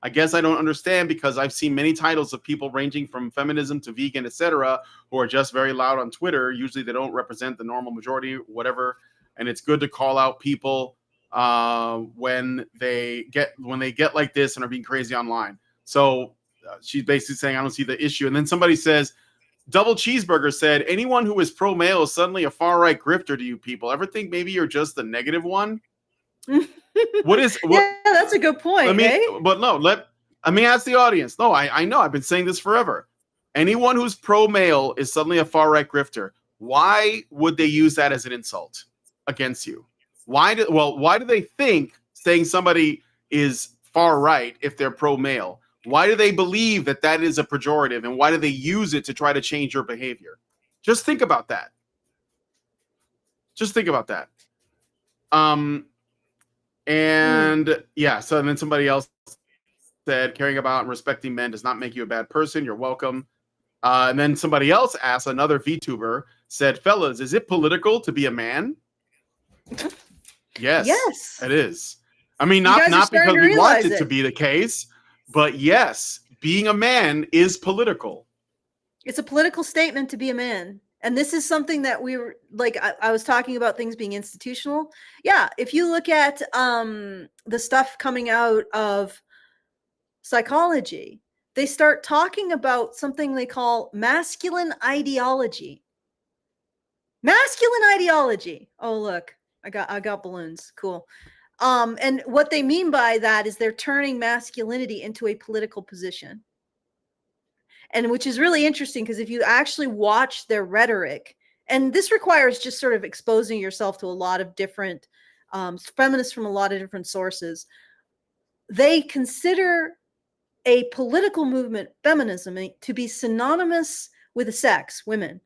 I guess I don't understand because I've seen many titles of people ranging from feminism to vegan, etc., who are just very loud on Twitter. Usually they don't represent the normal majority, whatever. And it's good to call out people when they get like this and are being crazy online. So she's basically saying, I don't see the issue. And then somebody says, Double Cheeseburger said, anyone who is pro-male is suddenly a far-right grifter to you people. Ever think maybe you're just the negative one? Yeah, that's a good point. But no, let me ask the audience. No, I know. I've been saying this forever. Anyone who's pro-male is suddenly a far-right grifter. Why would they use that as an insult against you? Why do they think saying somebody is far-right if they're pro-male? Why do they believe that that is a pejorative, and why do they use it to try to change your behavior? Just think about that. And yeah, so then somebody else said, caring about and respecting men does not make you a bad person. You're welcome. And then somebody else asked, another VTuber said, fellas, is it political to be a man? Yes, it is. I mean, not because we want it to be the case, but yes, being a man is political. It's a political statement to be a man. And this is something that we were like, I was talking about things being institutional. Yeah. If you look at the stuff coming out of psychology, they start talking about something they call masculine ideology. Masculine ideology. Oh, look, I got balloons. Cool. And what they mean by that is they're turning masculinity into a political position. And which is really interesting because if you actually watch their rhetoric, and this requires just sort of exposing yourself to a lot of different feminists from a lot of different sources, they consider a political movement, feminism, to be synonymous with a sex, women.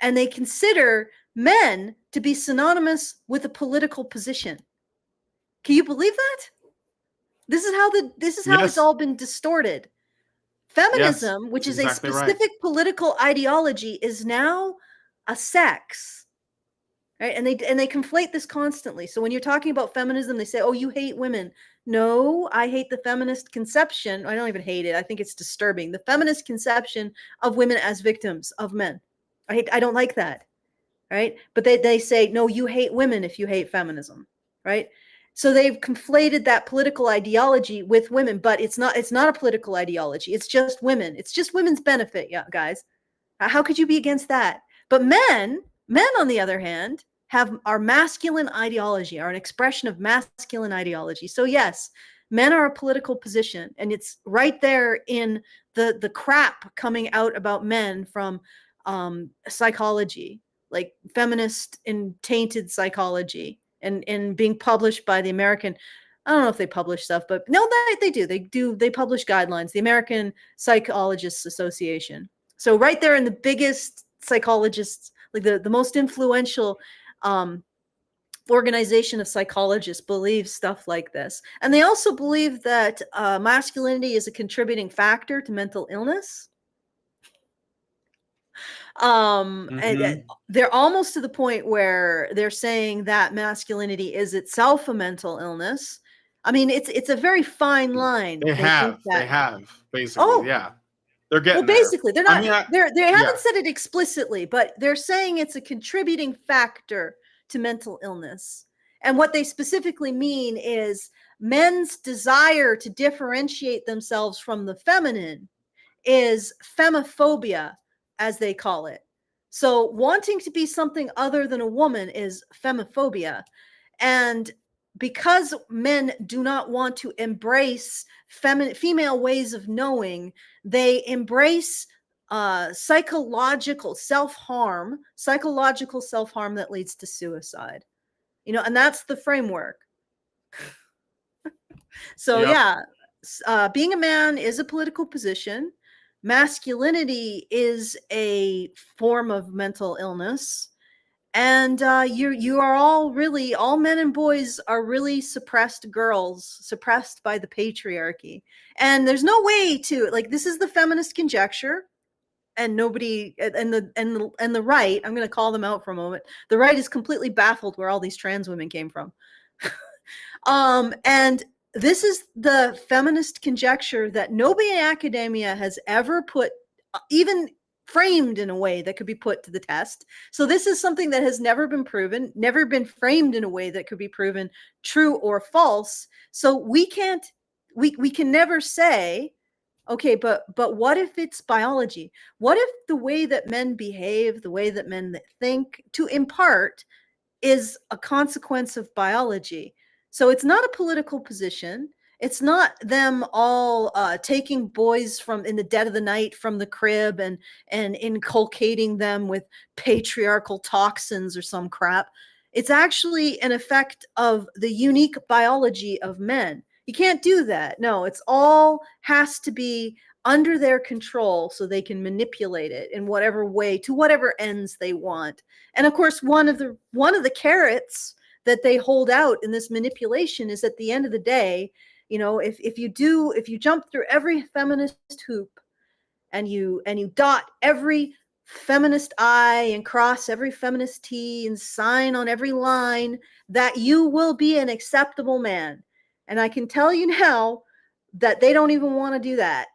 And they consider men to be synonymous with a political position. Can you believe that? This is how it's all been distorted. Feminism, which is exactly a specific political ideology, is now a sex, right? And they conflate this constantly. So when you're talking about feminism, they say, "Oh, you hate women." No, I hate the feminist conception. I don't even hate it. I think it's disturbing. The feminist conception of women as victims of men. I don't like that, right? But they say, "No, you hate women if you hate feminism," right? So they've conflated that political ideology with women, but it's not a political ideology. It's just women. It's just women's benefit, yeah, guys. How could you be against that? But men on the other hand, are masculine ideology, are an expression of masculine ideology. So yes, men are a political position, and it's right there in the crap coming out about men from psychology, like feminist and tainted psychology. And being published by the American, I don't know if they publish stuff, but no, they do. They publish guidelines, the American Psychologists Association. So right there in the biggest psychologists, like the most influential organization of psychologists believes stuff like this. And they also believe that masculinity is a contributing factor to mental illness. And they're almost to the point where they're saying that masculinity is itself a mental illness. I mean, it's a very fine line. They have basically, yeah. They're getting basically they're not. They haven't said it explicitly, but they're saying it's a contributing factor to mental illness. And what they specifically mean is men's desire to differentiate themselves from the feminine is femophobia, as they call it. So wanting to be something other than a woman is femophobia. And because men do not want to embrace female ways of knowing, they embrace psychological self-harm that leads to suicide. And that's the framework. So being a man is a political position. masculinity is a form of mental illness, and you are all men and boys are really suppressed girls, suppressed by the patriarchy. And there's no way to, like, this is the feminist conjecture, and nobody, and the right, I'm going to call them out for a moment. The right is completely baffled where all these trans women came from. And this is the feminist conjecture that nobody in academia has ever put, even framed in a way that could be put to the test. So this is something that has never been proven, never been framed in a way that could be proven true or false. So we can never say, okay, but what if it's biology? What if the way that men behave, the way that men think, to impart, is a consequence of biology? So it's not a political position. It's not them all taking boys from in the dead of the night from the crib and inculcating them with patriarchal toxins or some crap. It's actually an effect of the unique biology of men. You can't do that. No, it's all has to be under their control so they can manipulate it in whatever way to whatever ends they want. And of course, one of the carrots that they hold out in this manipulation is, at the end of the day, you know, if you jump through every feminist hoop and you dot every feminist I and cross every feminist T and sign on every line, that you will be an acceptable man. And I can tell you now that they don't even want to do that.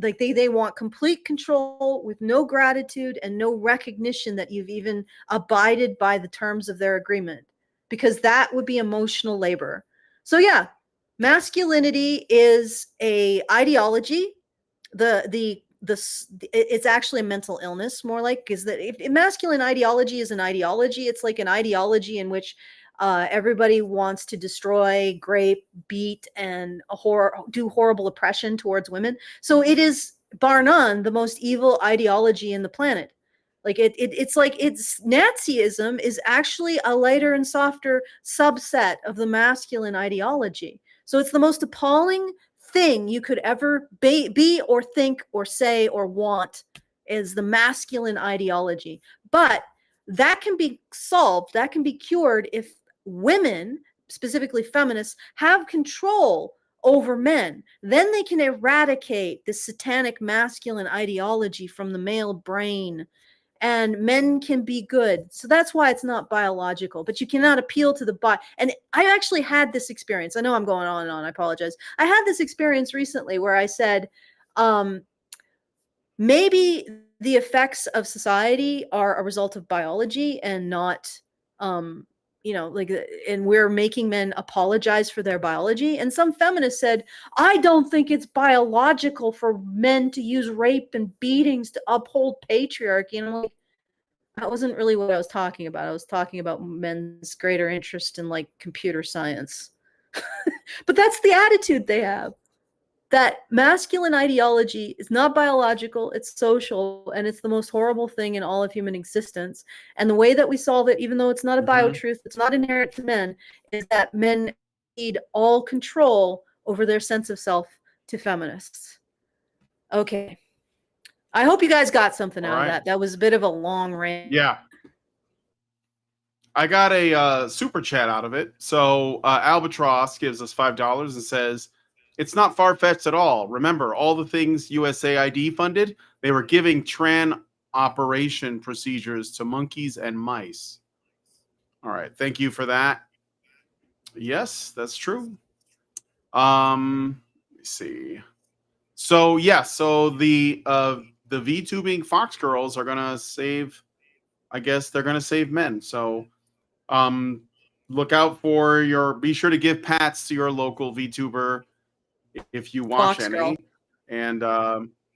Like they want complete control with no gratitude and no recognition that you've even abided by the terms of their agreement, because that would be emotional labor. So yeah, masculinity is a ideology. It's actually a mental illness, more like, because that if masculine ideology is an ideology, it's like an ideology in which everybody wants to destroy, grape, beat, and do horrible oppression towards women. So it is, bar none, the most evil ideology in the planet. Like it's like Nazism is actually a lighter and softer subset of the masculine ideology. So it's the most appalling thing you could ever be or think or say or want, is the masculine ideology. But that can be solved, that can be cured if women, specifically feminists, have control over men. Then they can eradicate the satanic masculine ideology from the male brain, and men can be good. So that's why it's not biological, but you cannot appeal to the body. And I actually had this experience. I know I'm going on and on. I apologize. I had this experience recently where I said, maybe the effects of society are a result of biology and not, and we're making men apologize for their biology. And some feminists said, I don't think it's biological for men to use rape and beatings to uphold patriarchy. And I'm like, that wasn't really what I was talking about. I was talking about men's greater interest in, like, computer science. But that's the attitude they have. That masculine ideology is not biological, it's social, and it's the most horrible thing in all of human existence. And the way that we solve it, even though it's not a bio-truth, it's not inherent to men, is that men need all control over their sense of self to feminists. Okay. I hope you guys got something out of that. That was a bit of a long rant. Yeah. I got a super chat out of it. So Albatross gives us $5 and says, it's not far-fetched at all. Remember, all the things USAID funded, they were giving tran operation procedures to monkeys and mice. All right. Thank you for that. Yes, that's true. Let me see. So, yeah. So the VTubing Fox girls are going to save, I guess they're going to save men. So look out for be sure to give pats to your local VTuber if you watch Fox any. girl. And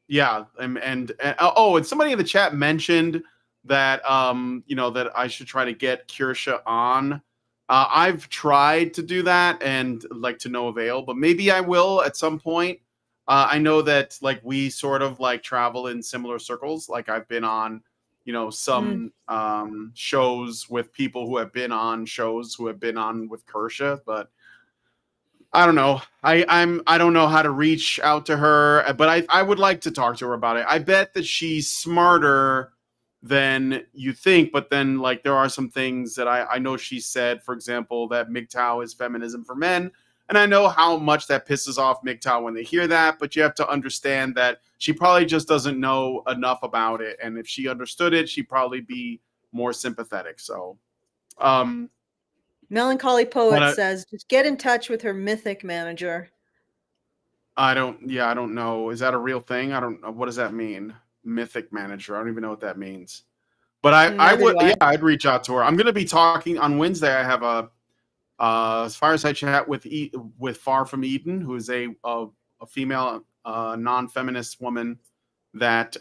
and somebody in the chat mentioned that that I should try to get Kirsha on. I've tried to do that and like to no avail, but maybe I will at some point. I know that like we sort of like travel in similar circles. Like I've been on, some shows with people who have been on shows who have been on with Kirsha, but I don't know. I don't know how to reach out to her, but I would like to talk to her about it. I bet that she's smarter than you think, but then like there are some things that I know she said, for example, that MGTOW is feminism for men. And I know how much that pisses off MGTOW when they hear that, but you have to understand that she probably just doesn't know enough about it. And if she understood it, she'd probably be more sympathetic. So um Melancholy but Poet says, just get in touch with her mythic manager. I don't know. Is that a real thing? I don't know. What does that mean? Mythic manager. I don't even know what that means. But I Neither would, do I. yeah, I'd reach out to her. I'm going to be talking on Wednesday. I have a fireside chat with Far From Eden, who is a female non-feminist woman that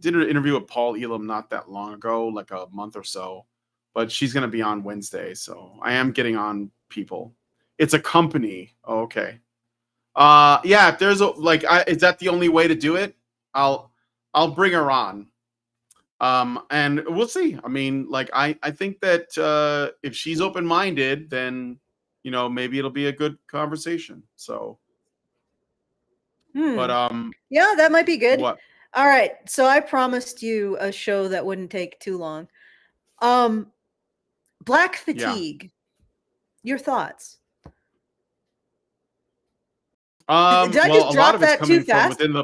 did an interview with Paul Elam not that long ago, like a month or so. But she's going to be on Wednesday, so I am getting on people. It's a company. Oh, okay. Yeah, if there's a like is that the only way to do it? I'll bring her on. And we'll see. I mean, like I think that if she's open-minded, then you know, maybe it'll be a good conversation. So, but Yeah, that might be good. what? All right. So I promised you a show that wouldn't take too long. Black Yeah. Fatigue. Your thoughts? Did I Well, just a lot drop of it's that too coming from fast? within the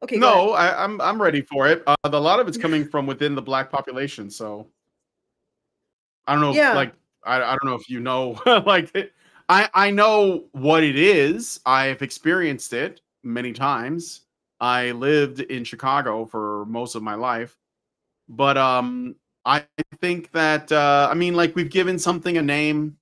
Okay, go ahead. No, I'm ready for it. A lot of it's coming from within the black population, so I don't know if Yeah. like I don't know if you know like I know what it is. I've experienced it many times. I lived in Chicago for most of my life. But I think that I mean like we've given something a name,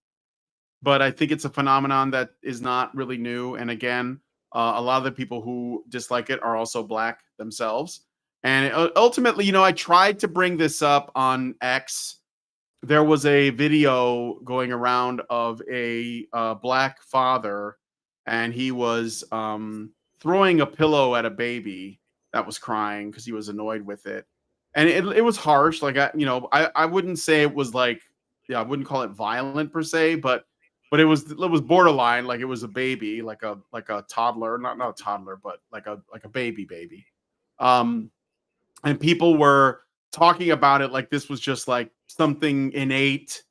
but I think it's a phenomenon that is not really new. And again, a lot of the people who dislike it are also black themselves. And ultimately, you know, I tried to bring this up on X. There was a video going around of a black father, and he was throwing a pillow at a baby that was crying because he was annoyed with it, and it was harsh. Like I wouldn't say it was like I wouldn't call it violent per se, but it was borderline. Like it was a baby, like a toddler, not a toddler, but like a baby. Um, and people were talking about it like this was just like something innate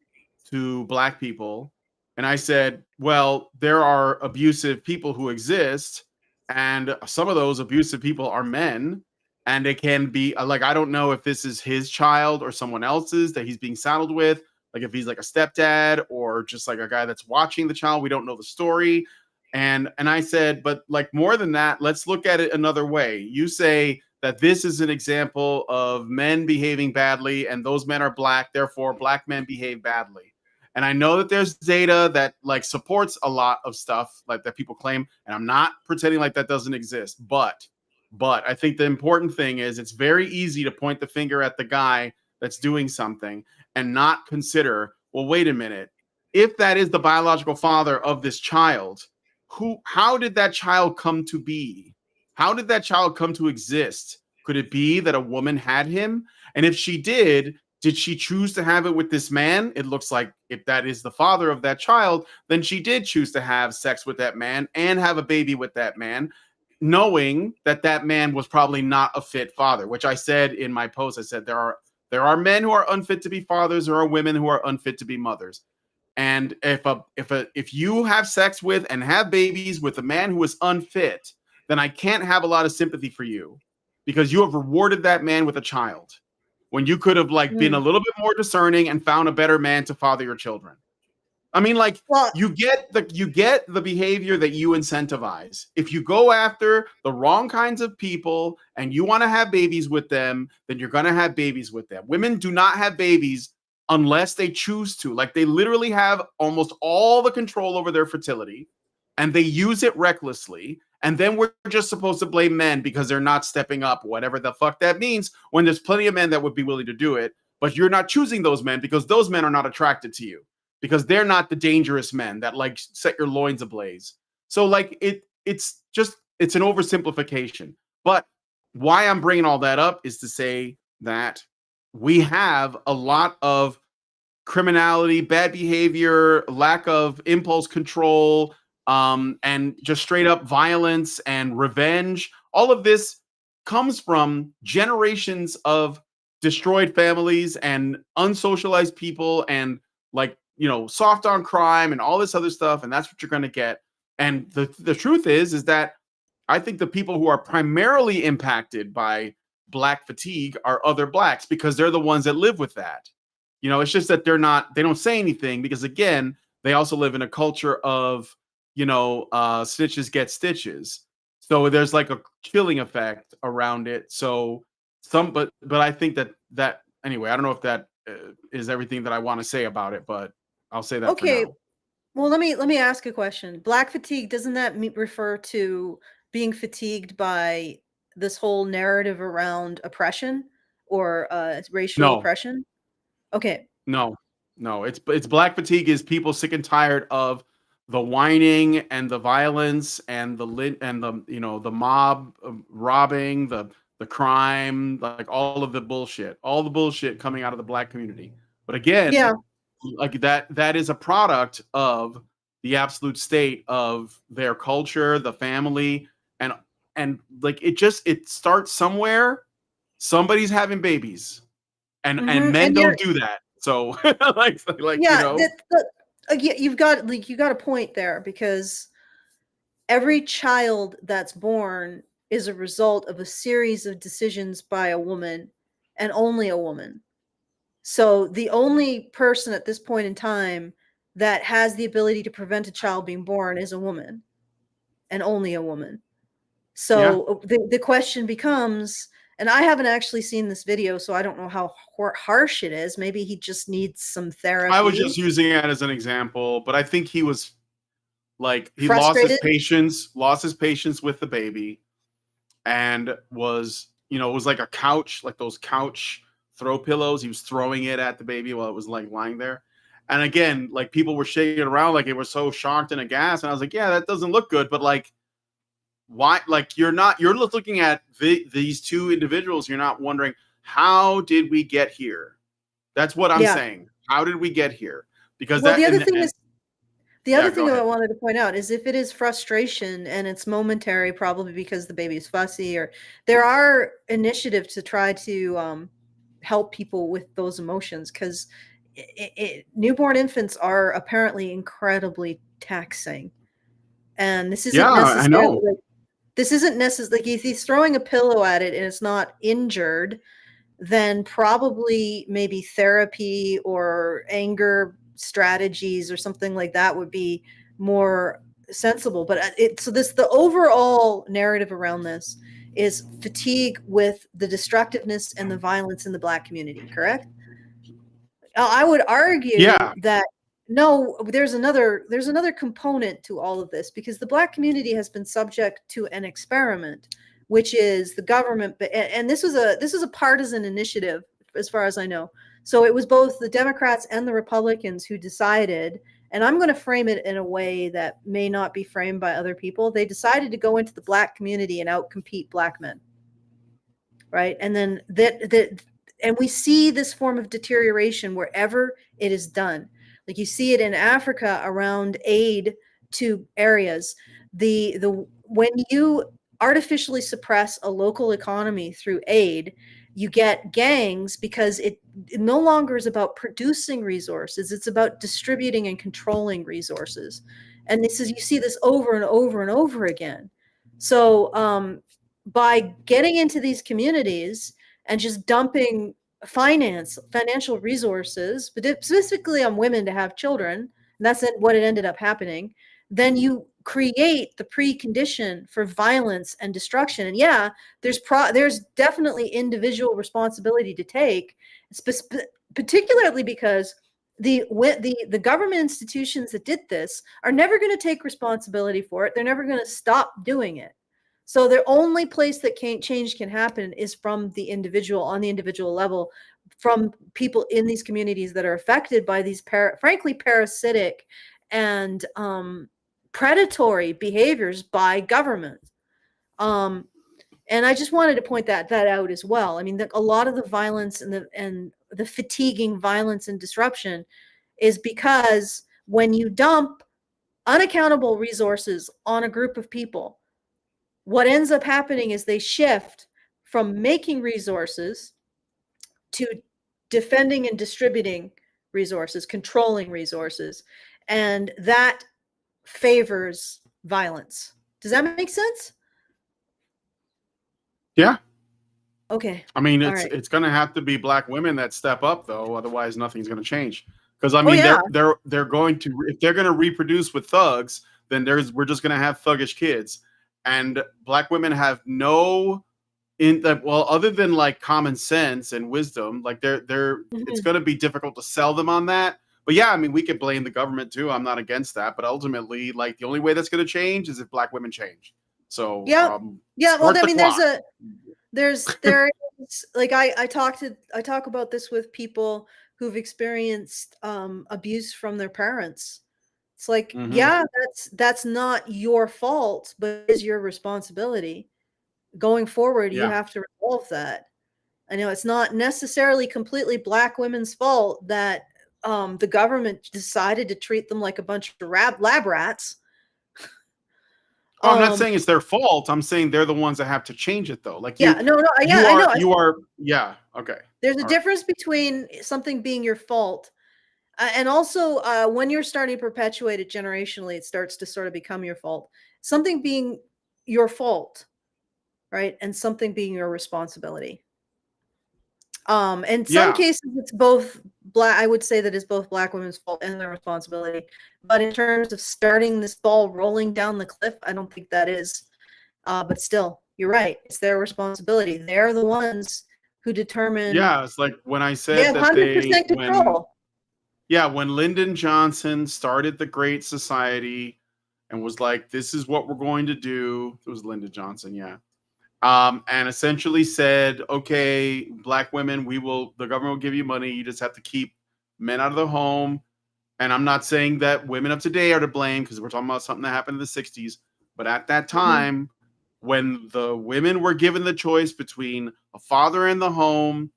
to black people. And I said, well, there are abusive people who exist, and some of those abusive people are men. And it can be like, I don't know if this is his child or someone else's that he's being saddled with. Like if he's like a stepdad or just like a guy that's watching the child, we don't know the story. And I said, but like more than that, let's look at it another way. You say that this is an example of men behaving badly, and those men are black, therefore black men behave badly. And I know that there's data that like supports a lot of stuff like that people claim, and I'm not pretending like that doesn't exist, but I think the important thing is it's very easy to point the finger at the guy that's doing something and not consider, well, wait a minute, if that is the biological father of this child, how did that child come to be? How did that child come to exist? Could it be that a woman had him? And if she did she choose to have it with this man? It looks like if that is the father of that child, then she did choose to have sex with that man and have a baby with that man, knowing that that man was probably not a fit father, which I said in my post. I said there are men who are unfit to be fathers, there are women who are unfit to be mothers. And if you have sex with and have babies with a man who is unfit, then I can't have a lot of sympathy for you because you have rewarded that man with a child when you could have like been a little bit more discerning and found a better man to father your children. I mean, like, Well, you get the behavior that you incentivize. If you go after the wrong kinds of people and you want to have babies with them, then you're going to have babies with them. Women do not have babies unless they choose to. Like, they literally have almost all the control over their fertility, and they use it recklessly. And then we're just supposed to blame men because they're not stepping up, whatever the fuck that means, when there's plenty of men that would be willing to do it. But you're not choosing those men because those men are not attracted to you, because they're not the dangerous men that like set your loins ablaze. So like it's an oversimplification. But why I'm bringing all that up is to say that we have a lot of criminality, bad behavior, lack of impulse control, and just straight up violence and revenge. All of this comes from generations of destroyed families and unsocialized people and like, soft on crime and all this other stuff. And that's what you're going to get. And the truth is that I think the people who are primarily impacted by Black fatigue are other Blacks because they're the ones that live with that. It's just that they don't say anything because, again, they also live in a culture of, snitches get stitches. So there's like a chilling effect around it. So but I think that anyway, I don't know if that is everything that I want to say about it, but I'll say that Okay. for now. Well, let me ask a question. Black fatigue, doesn't that refer to being fatigued by this whole narrative around oppression or racial No. oppression? Okay. No, it's Black fatigue is people sick and tired of the whining and the violence and the mob robbing, the crime, like all the bullshit coming out of the Black community. But again, Yeah. like that is a product of the absolute state of their culture, the family, and like it starts somewhere. Somebody's having babies, and Mhm, men and don't do that. So like yeah, you've got a point there because every child that's born is a result of a series of decisions by a woman and only a woman. So the only person at this point in time that has the ability to prevent a child being born is a woman and only a woman. So the question becomes, and I haven't actually seen this video, so I don't know how harsh it is. Maybe he just needs some therapy. I was just using it as an example, but I think he was like he Frustrated? lost his patience with the baby, and was it was like a couch, like those couch throw pillows. He was throwing it at the baby while it was like lying there. And again, like people were shaking it around like it was so shocked and aghast. And I was like, yeah, that doesn't look good. But like, why? Like you're looking at these two individuals. You're not wondering, how did we get here? That's what I'm saying. How did we get here? Because well, that the other thing is, the other thing go ahead. I wanted to point out is if it is frustration and it's momentary, probably because the baby is fussy, or there are initiatives to try to help people with those emotions, because newborn infants are apparently incredibly taxing, and this isn't I know. necessarily like if he's throwing a pillow at it and it's not injured, then probably maybe therapy or anger strategies or something like that would be more sensible. But the overall narrative around this is fatigue with the destructiveness and the violence in the Black community, correct? I would argue that no, there's another component to all of this, because the Black community has been subject to an experiment, which is the government, and this was a partisan initiative as far as I know. So it was both the Democrats and the Republicans who decided, and I'm going to frame it in a way that may not be framed by other people. They decided to go into the Black community and outcompete Black men, right? And then and we see this form of deterioration wherever it is done. Like you see it in Africa around aid to areas. When you artificially suppress a local economy through aid, you get gangs, because it no longer is about producing resources. It's about distributing and controlling resources. And you see this over and over and over again. So by getting into these communities and just dumping financial resources, but specifically on women to have children, and that's what it ended up happening, then you create the precondition for violence and destruction. And yeah, there's definitely individual responsibility to take, particularly because the government institutions that did this are never going to take responsibility for it. They're never going to stop doing it. So the only place that change can happen is from the individual, on the individual level, from people in these communities that are affected by these frankly parasitic and predatory behaviors by government. And I just wanted to point that out as well. I mean, a lot of the violence and the fatiguing violence and disruption is because when you dump unaccountable resources on a group of people, what ends up happening is they shift from making resources to defending and distributing resources, controlling resources, and that favors violence. Does that make sense? Yeah. Okay. I mean, All it's right. it's going to have to be black women that step up, though. Otherwise, nothing's going to change. Because I Oh, mean, yeah. they're going to, if they're going to reproduce with thugs, then we're just going to have thuggish kids, and black women have no well, other than like common sense and wisdom, like it's Mhm. going to be difficult to sell them on that. But yeah, I mean, we could blame the government too. I'm not against that, but ultimately, like the only way that's going to change is if black women change. So Yeah. Yeah. Well, start I the mean, clock. there is like I talk about this with people who've experienced abuse from their parents. It's like, Mhm. yeah, that's not your fault, but it's your responsibility. Going forward, you Yeah. have to resolve that. I know it's not necessarily completely black women's fault that the government decided to treat them like a bunch of lab rats. Oh, I'm not saying it's their fault. I'm saying they're the ones that have to change it, though. Like Yeah, no, yeah, you I know. are. Yeah. Okay. There's a All right. difference between something being your fault and also when you're starting to perpetuate it generationally, it starts to sort of become your fault. Something being your fault, right? And something being your responsibility. In some Yeah. cases, it's both black. I would say that it's both black women's fault and their responsibility. But in terms of starting this ball rolling down the cliff, I don't think that is. But still, you're right. It's their responsibility. They're the ones who determine. Yeah. It's like when I They said have that 100% control. when Lyndon Johnson started the Great Society and was like, "This is what we're going to do." It was Lyndon Johnson, yeah. And essentially said, "Okay, black women, the government will give you money. You just have to keep men out of the home." And I'm not saying that women of today are to blame because we're talking about something that happened in the 60s. But at that time, when the women were given the choice between a father in the home,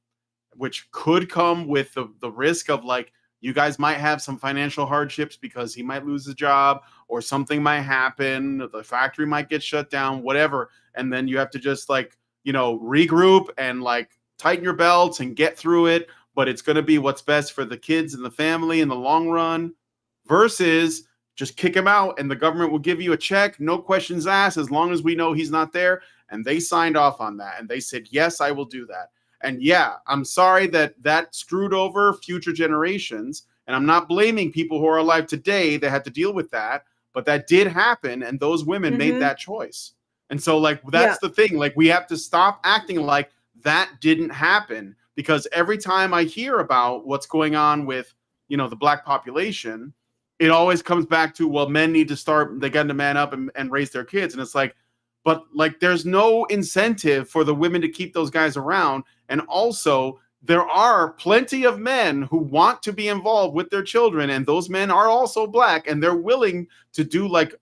which could come with the risk of like, you guys might have some financial hardships because he might lose his job or something might happen, the factory might get shut down, whatever. And then you have to just like, regroup and like tighten your belts and get through it. But it's going to be what's best for the kids and the family in the long run versus just kick him out and the government will give you a check, no questions asked, as long as we know he's not there. And they signed off on that. And they said, yes, I will do that. And yeah, I'm sorry that screwed over future generations. And I'm not blaming people who are alive today that had to deal with that. But that did happen. And those women made that choice. And so, like, that's the thing. Like, we have to stop acting like that didn't happen. Because every time I hear about what's going on with, the black population, it always comes back to, well, men need to start, they got to man up and raise their kids. And it's like, but like, there's no incentive for the women to keep those guys around. And also, there are plenty of men who want to be involved with their children. And those men are also black and they're willing to do like,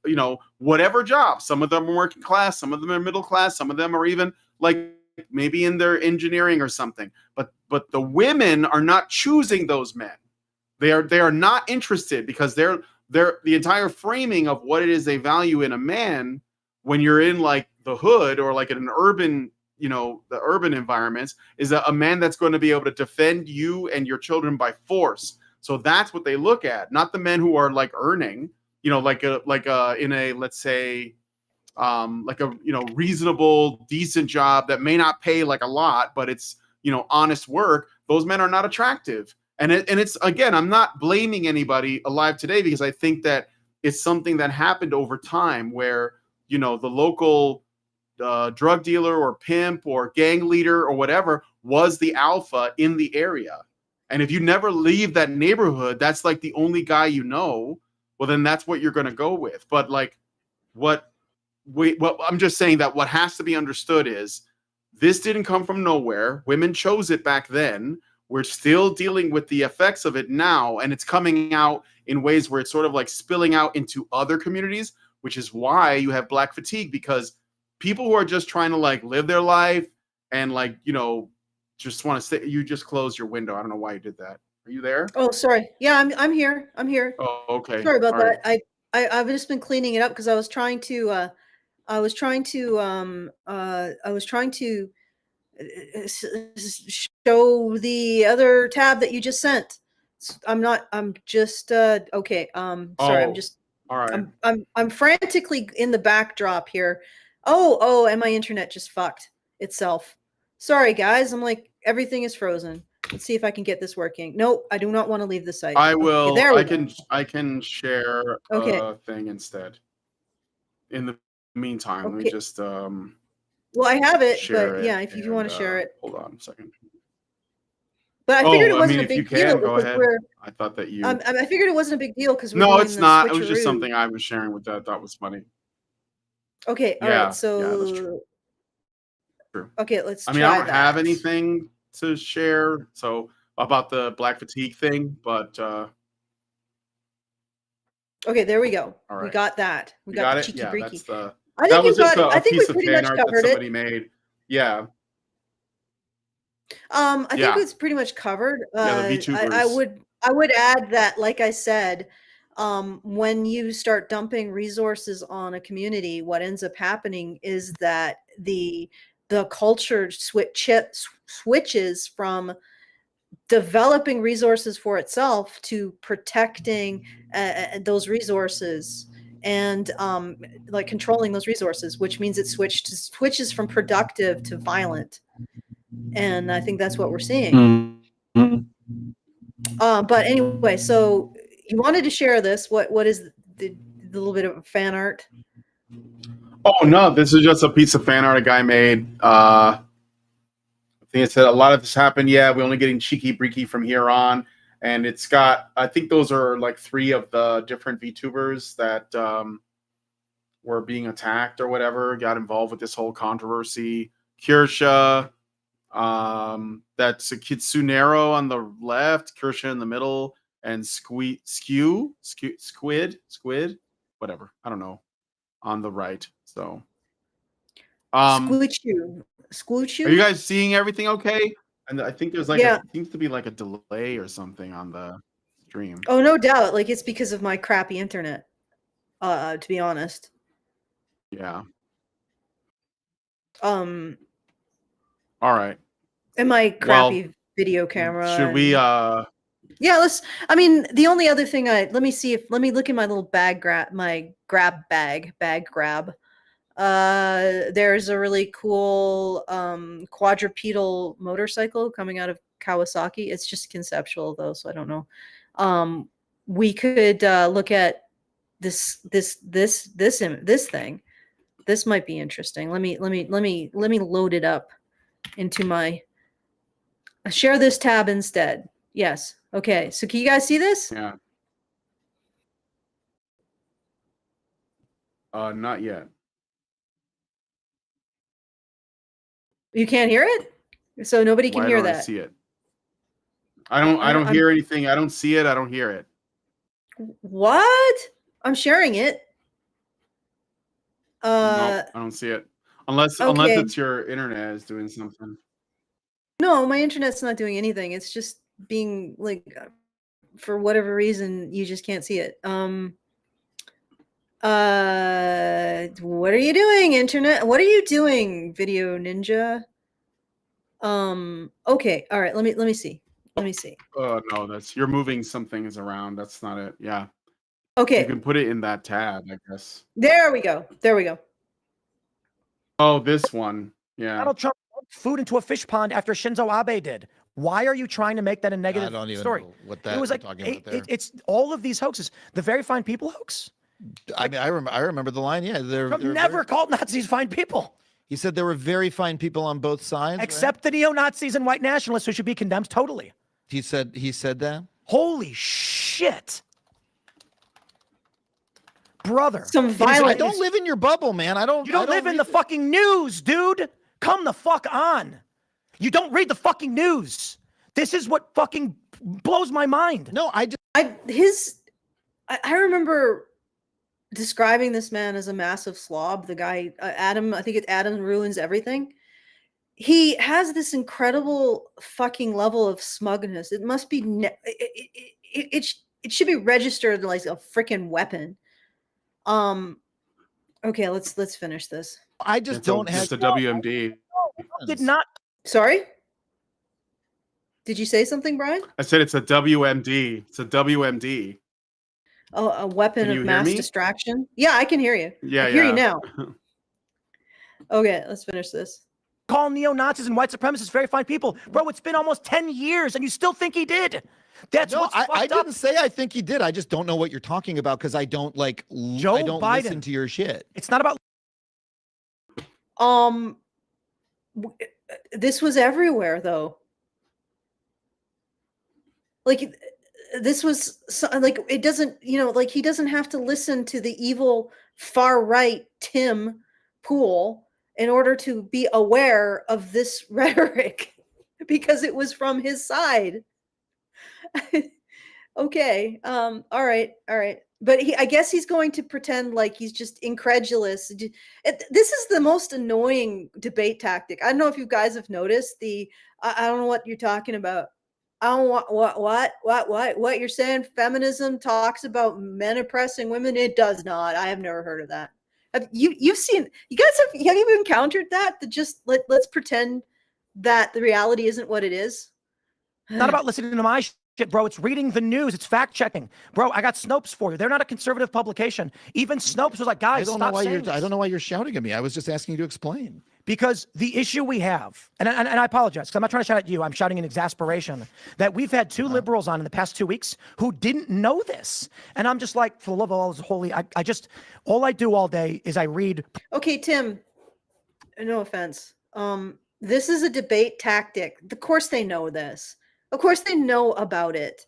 whatever job. Some of them are working class, some of them are middle class, some of them are even like maybe in their engineering or something. But the women are not choosing those men. They are not interested because they're the entire framing of what it is they value in a man when you're in like the hood or like in an urban, the urban environments, is that a man that's going to be able to defend you and your children by force. So that's what they look at, not the men who are like earning, like in a, let's say, like a, reasonable, decent job that may not pay like a lot, but it's, honest work. Those men are not attractive. And it's, again, I'm not blaming anybody alive today because I think that it's something that happened over time where, the local drug dealer or pimp or gang leader or whatever was the alpha in the area. And if you never leave that neighborhood, that's like the only guy well, then that's what you're going to go with. But like I'm just saying that what has to be understood is this didn't come from nowhere. Women chose it back then. We're still dealing with the effects of it now, and it's coming out in ways where it's sort of like spilling out into other communities, which is why you have black fatigue, because people who are just trying to like live their life and like, just want to say you just closed your window. I don't know why you did that. Are you there? Oh, sorry. Yeah, I'm here. I'm here. Oh, okay. Sorry about All right. that. I've just been cleaning it up because I was trying to I was trying to show the other tab that you just sent. I'm just okay. Sorry, I'm Oh, just all right. I'm frantically in the backdrop here. Oh, and my internet just fucked itself. Sorry guys, I'm like everything is frozen. Let's see if I can get this working. Nope, I do not want to leave the site. I Okay, will. there we go. I can share Okay. a thing instead. In the meantime, let me Okay. just Well, I have it, share but it. yeah, if you want to share it. Hold on a second. But I figured it Oh, I wasn't mean, a if you big deal can, go because ahead. we're. I thought that you. I figured it wasn't a big deal because we're No, doing it's the not. It was just switcheroo. something I was sharing with that I thought was funny. Okay, all Yeah, right. yeah, that's So True. okay, let's I mean, try I don't have that. anything to share. So about the black fatigue thing, but Okay, there we go. all We right. got that. We You got got the it. cheeky Yeah, breaky. that's the. I That think you was just got it. a I think we piece of pretty fan much art that covered it. somebody made. Yeah, I think yeah, it's pretty much covered. yeah. The I VTubers. would add that, like I said, when you start dumping resources on a community, what ends up happening is that the culture switches from developing resources for itself to protecting those resources and like controlling those resources, which means it switches from productive to violent. And I think that's what we're seeing. But anyway, so you wanted to share this. What is the little bit of fan art? Oh no, this is just a piece of fan art a guy made. I think it said a lot of this happened. Yeah, we're only getting cheeky breaky from here on, and it's got. I think those are like 3 of the different VTubers that were being attacked or whatever. Got involved with this whole controversy. Kirsha, that's a Kitsunero on the left, Kirsha in the middle, and Squid, whatever. I don't know, on the right. So, Squooch are you guys seeing everything okay? And I think there's like Yeah. seems to be like a delay or something on the stream. Oh, no doubt. Like it's because of my crappy internet. To be honest. Yeah. All right. And my crappy video camera. Should we Yeah, I mean, the only other thing let me look in my little bag grab. There's a really cool quadrupedal motorcycle coming out of Kawasaki. It's just conceptual though, so I don't know. We could look at this thing. This might be interesting. Let me load it up into my share this tab instead. Yes. Okay. So can you guys see this? Yeah. Not yet. You can't hear it? So nobody can hear that. I see it. I don't hear anything. I don't see it. I don't hear it. What? I'm sharing it. Nope, I don't see it. Unless it's your internet is doing something. No, my internet's not doing anything. It's just being like, for whatever reason, you just can't see it. What are you doing, internet? What are you doing, Video Ninja? Okay, all right. Let me see. Let me see. Oh no, you're moving some things around. That's not it. Yeah. Okay. You can put it in that tab, I guess. There we go. There we go. Oh, this one. Yeah. Donald Trump dumped food into a fish pond after Shinzo Abe did. Why are you trying to make that a negative I don't even story? know what that it was like talking about there. it's all of these hoaxes. The very fine people hoax. I mean, I remember the line. Yeah, they're never called Nazis fine people. He said there were very fine people on both sides, except the neo-Nazis and white nationalists who should be condemned totally. He said that. Holy shit, brother! Some violence. I don't live in your bubble, man. I don't. You don't live in the fucking news, dude. Come the fuck on. You don't read the fucking news. This is what fucking blows my mind. No, I remember describing this man as a massive slob. The guy, Adam, I think it's Adam Ruins Everything. he has this incredible fucking level of smugness. It must be it should be registered like a freaking weapon. Okay, let's finish this. I just It's don't have. a WMD. Did not. Sorry? Did you say something, Brian? I said it's a WMD. It's a WMD. Oh, a weapon Can of you hear mass me? distraction? Yeah, I can hear you. Yeah, I hear you yeah. now. Okay, let's finish this. Call neo-Nazis and white supremacists very fine people. Bro, it's been almost 10 years and you still think he did. That's No, what's I fucked up. didn't say I think he did. I just don't know what you're talking about because I don't like. Joe I don't listen Biden. to your shit. It's not about This was everywhere though. Like this was like it doesn't, like he doesn't have to listen to the evil far right Tim Pool in order to be aware of this rhetoric because it was from his side. Okay. All right. But I guess he's going to pretend like he's just incredulous. This is the most annoying debate tactic. I don't know if you guys have noticed I don't know what you're talking about. I don't want what you're saying. Feminism talks about men oppressing women. It does not. I have never heard of that. You've seen, you guys have you encountered that? Just let's pretend that the reality isn't what it is. not about listening to my shit, bro. It's reading the news. It's fact checking, bro. I got Snopes for you. They're not a conservative publication. Even Snopes was like, guys, I don't know stop why saying you're. this. I don't know why you're shouting at me. I was just asking you to explain. Because the issue we have, and I apologize, because I'm not trying to shout at you, I'm shouting in exasperation, that we've had two liberals on in the past 2 weeks who didn't know this. And I'm just like, for the love of all is holy, I just, all I do all day is I read. Okay, Tim, no offense. This is a debate tactic. Of course they know this. Of course they know about it.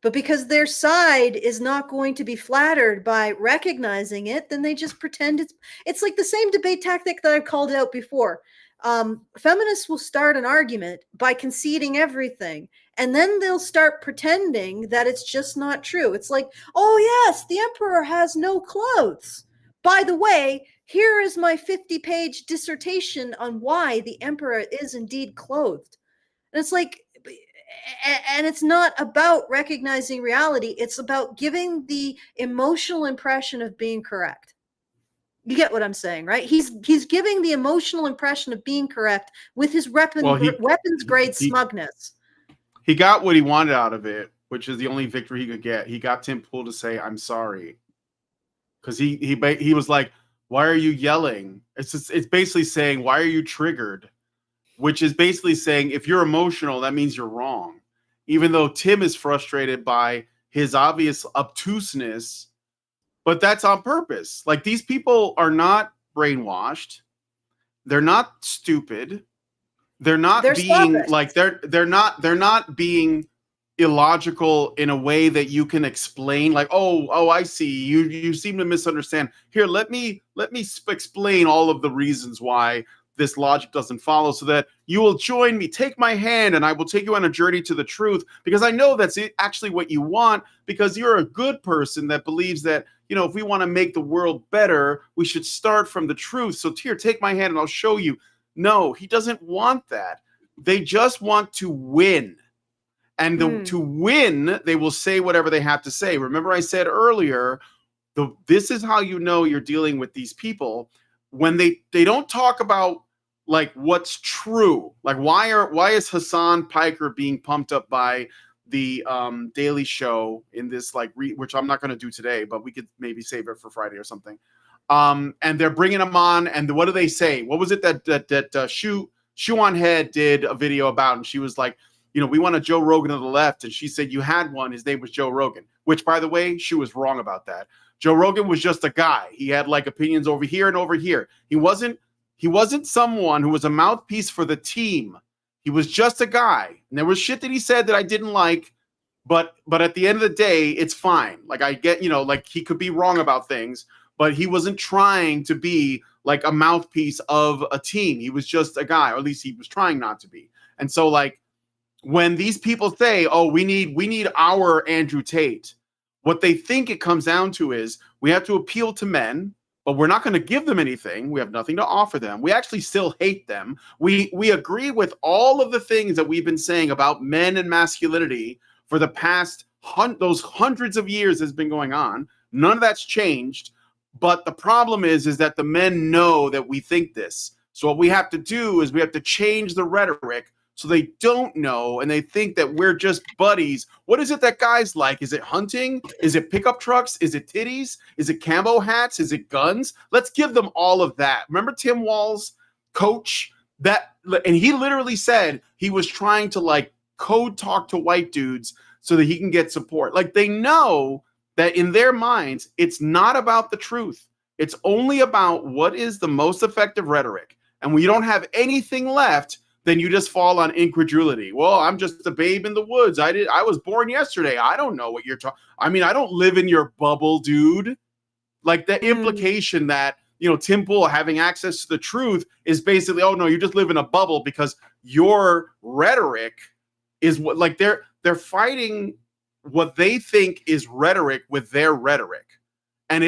But because their side is not going to be flattered by recognizing it, then they just pretend it's like the same debate tactic that I've called out before. Feminists will start an argument by conceding everything, and then they'll start pretending that it's just not true. It's like, oh yes, the emperor has no clothes. By the way, here is my 50-page dissertation on why the emperor is indeed clothed. And it's like, and it's not about recognizing reality. It's about giving the emotional impression of being correct. You get what I'm saying, right? He's giving the emotional impression of being correct with his weapons grade smugness. He got what he wanted out of it, which is the only victory he could get. He got Tim Pool to say, "I'm sorry," because he was like, "Why are you yelling?" It's basically saying, "Why are you triggered?" Which is basically saying, if you're emotional, that means you're wrong. Even though Tim is frustrated by his obvious obtuseness, but that's on purpose. Like, these people are not brainwashed. They're not stupid. They're being sophists. like they're not being illogical in a way that you can explain. Like, oh, I see. You seem to misunderstand. Here, let me explain all of the reasons why this logic doesn't follow, so that you will join me. Take my hand and I will take you on a journey to the truth, because I know that's actually what you want, because you're a good person that believes that, if we want to make the world better, we should start from the truth. So here, take my hand and I'll show you. No, he doesn't want that. They just want to win. And to win, they will say whatever they have to say. Remember I said earlier, this is how you know you're dealing with these people. When they don't talk about like what's true, like why is Hassan Piker being pumped up by the Daily Show in this which I'm not going to do today, but we could maybe save it for Friday or something. And they're bringing him on, and what do they say? What was it that Shoe on Head did a video about? And she was like, we want a Joe Rogan of the left, and she said you had one. His name was Joe Rogan, which, by the way, she was wrong about that. Joe Rogan was just a guy. He had like opinions over here and over here. He wasn't someone who was a mouthpiece for the team. He was just a guy. And there was shit that he said that I didn't like, but at the end of the day, it's fine. Like, I get, like, he could be wrong about things, but he wasn't trying to be like a mouthpiece of a team. He was just a guy, or at least he was trying not to be. And so, like, when these people say, oh, we need our Andrew Tate, what they think it comes down to is we have to appeal to men. but we're not going to give them anything. We have nothing to offer them. We actually still hate them. We agree with all of the things that we've been saying about men and masculinity for the past those hundreds of years has been going on. None of that's changed. But the problem is that the men know that we think this. So what we have to do is we have to change the rhetoric so they don't know and they think that we're just buddies. What is it that guys like? Is it hunting? Is it pickup trucks? Is it titties? Is it camo hats? Is it guns? Let's give them all of that. Remember Tim Wall's coach? And he literally said he was trying to like code talk to white dudes so that he can get support. Like they know that in their minds, it's not about the truth. It's only about what is the most effective rhetoric. And when you don't have anything left, then you just fall on incredulity. Well, I'm just a babe in the woods. I was born yesterday. I don't know what you're talking. I mean, I don't live in your bubble, dude. Like the implication that, you know, Tim Pool having access to the truth is basically, oh no, you just live in a bubble because your rhetoric is what, like they're fighting what they think is rhetoric with their rhetoric. And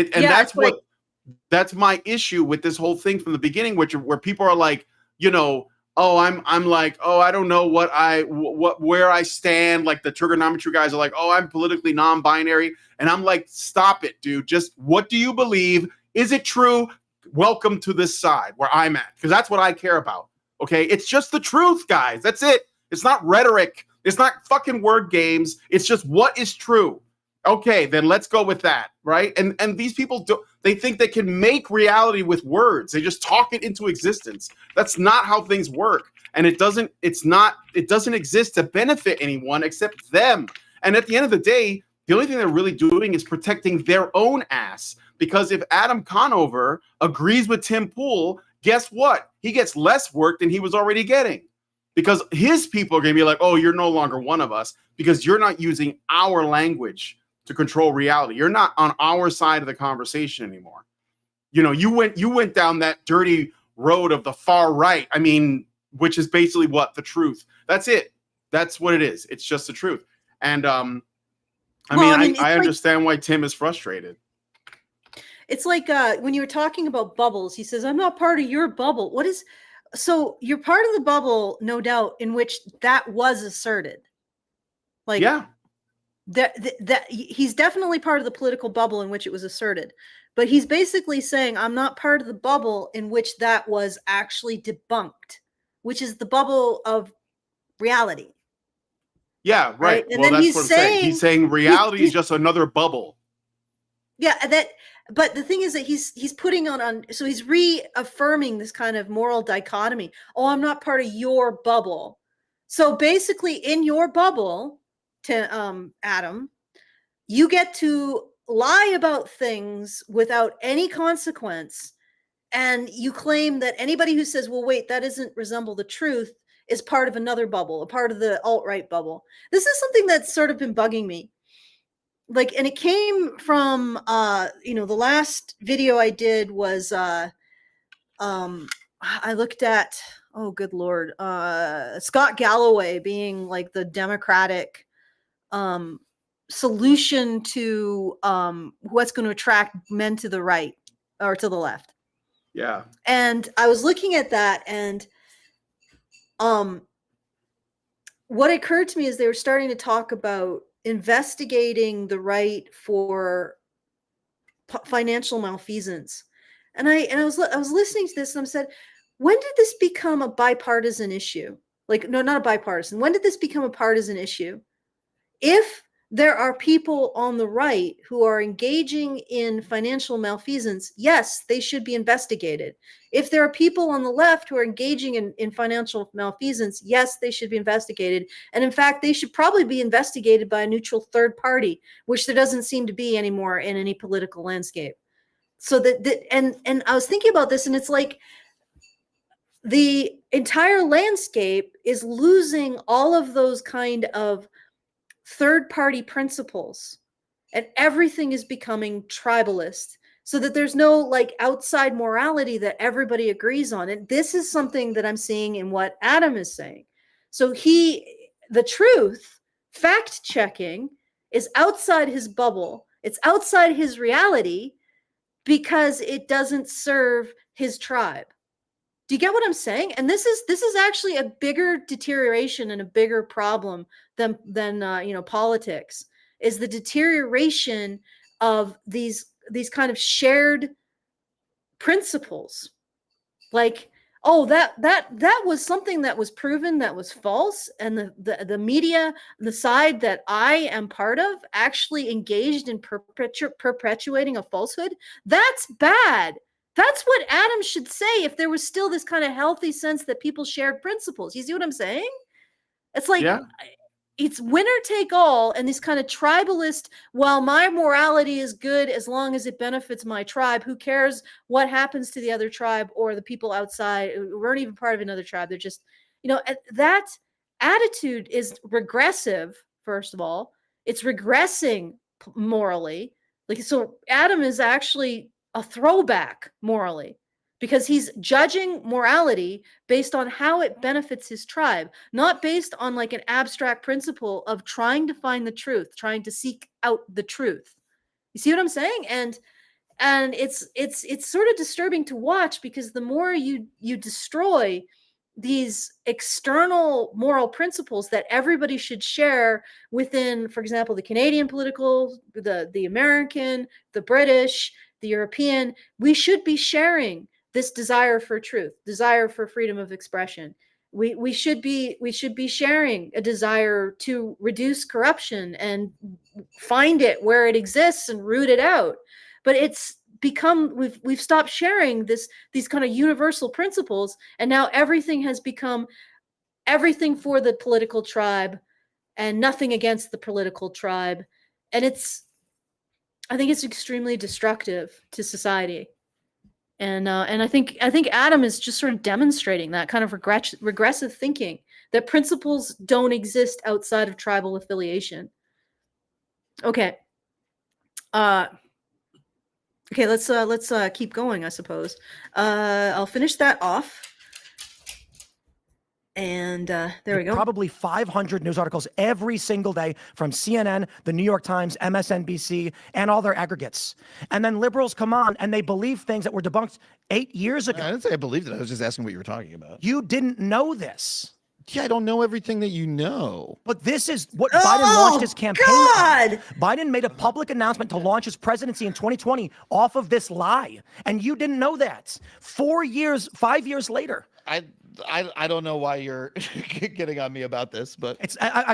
that's my issue with this whole thing from the beginning, where people are like, you know, oh, I'm like, oh, I don't know where I stand. Like the trigonometry guys are like, oh, I'm politically non-binary. And I'm like, stop it, dude. Just what do you believe? Is it true? Welcome to this side where I'm at. Because that's what I care about. Okay. It's just the truth, guys. That's it. It's not rhetoric. It's not fucking word games. It's just what is true. Okay, then let's go with that, right? And these people they think they can make reality with words. They just talk it into existence. That's not how things work. And it doesn't exist to benefit anyone except them. And at the end of the day, the only thing they're really doing is protecting their own ass. Because if Adam Conover agrees with Tim Pool, guess what? He gets less work than he was already getting. Because his people are going to be like, oh, you're no longer one of us because you're not using our language to control reality. You're not on our side of the conversation anymore. You know, you went down that dirty road of the far right. I mean, which is basically what the truth. That's it. That's what it is. It's just the truth. And I understand why Tim is frustrated. It's like when you were talking about bubbles, he says, I'm not part of your bubble. So you're part of the bubble, no doubt, in which that was asserted. Like, yeah. That he's definitely part of the political bubble in which it was asserted, but he's basically saying I'm not part of the bubble in which that was actually debunked, which is the bubble of reality. Yeah, right. And well, then that's what I'm saying. He's saying reality is just another bubble. Yeah, but the thing is that he's putting on so he's reaffirming this kind of moral dichotomy. Oh, I'm not part of your bubble. So basically, in your bubble, Adam, you get to lie about things without any consequence, and you claim that anybody who says, well, wait, that doesn't resemble the truth, is part of another bubble, a part of the alt-right bubble. This is something that's sort of been bugging me. Like, and it came from the last video I did was I looked at, oh good Lord, Scott Galloway being like the Democratic solution to what's going to attract men to the right or to the left. Yeah. And I was looking at that, and what occurred to me is they were starting to talk about investigating the right for financial malfeasance. And I was listening to this, and I said, when did this become a bipartisan issue? Like, no, not a bipartisan. When did this become a partisan issue? If there are people on the right who are engaging in financial malfeasance, yes, they should be investigated. If there are people on the left who are engaging in financial malfeasance, yes, they should be investigated. And in fact, they should probably be investigated by a neutral third party, which there doesn't seem to be anymore in any political landscape. So and I was thinking about this, and it's like the entire landscape is losing all of those kind of third-party principles, and everything is becoming tribalist, so that there's no like outside morality that everybody agrees on. And this is something that I'm seeing in what Adam is saying. So the truth, fact checking, is outside his bubble. It's outside his reality because it doesn't serve his tribe. Do you get what I'm saying? And this is actually a bigger deterioration and a bigger problem than politics, is the deterioration of these kind of shared principles. Like, oh, that was something that was proven that was false, and the media, the side that I am part of, actually engaged in perpetuating a falsehood. That's bad. That's what Adam should say if there was still this kind of healthy sense that people shared principles. You see what I'm saying? It's like, it's winner take all, and this kind of tribalist, well, my morality is good as long as it benefits my tribe. Who cares what happens to the other tribe or the people outside who weren't even part of another tribe? They're just, that attitude is regressive, first of all. It's regressing morally. Like, so Adam is actually a throwback morally, because he's judging morality based on how it benefits his tribe, not based on like an abstract principle of trying to find the truth, trying to seek out the truth. You see what I'm saying? And it's sort of disturbing to watch, because the more you destroy these external moral principles that everybody should share within, for example, the Canadian political, the American, the British, the European, we should be sharing this desire for truth, desire for freedom of expression. We should be sharing a desire to reduce corruption and find it where it exists and root it out. But it's become, we've stopped sharing these kind of universal principles, and now everything has become everything for the political tribe and nothing against the political tribe. And I think it's extremely destructive to society. And I think Adam is just sort of demonstrating that kind of regressive thinking, that principles don't exist outside of tribal affiliation. Okay. Okay, let's keep going, I suppose. I'll finish that off. And there we go. Probably 500 news articles every single day from CNN, the New York Times, MSNBC, and all their aggregates. And then liberals come on and they believe things that were debunked 8 years ago. I didn't say I believed it. I was just asking what you were talking about. You didn't know this. Yeah, I don't know everything that you know. But this is what Biden launched his campaign on. Biden made a public announcement to launch his presidency in 2020 off of this lie. And you didn't know that. 5 years later. I don't know why you're getting on me about this, but it's I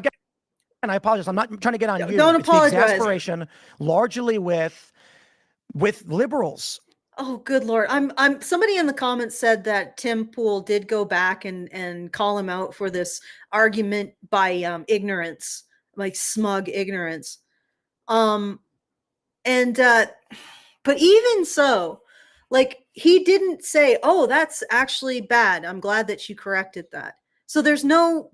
apologize. I'm not trying to get on you. Don't apologize. The exasperation largely with liberals. Oh, good Lord. I'm somebody in the comments said that Tim Pool did go back and call him out for this argument by ignorance, like smug ignorance. But even so, like, he didn't say, oh, that's actually bad. I'm glad that you corrected that. So there's no,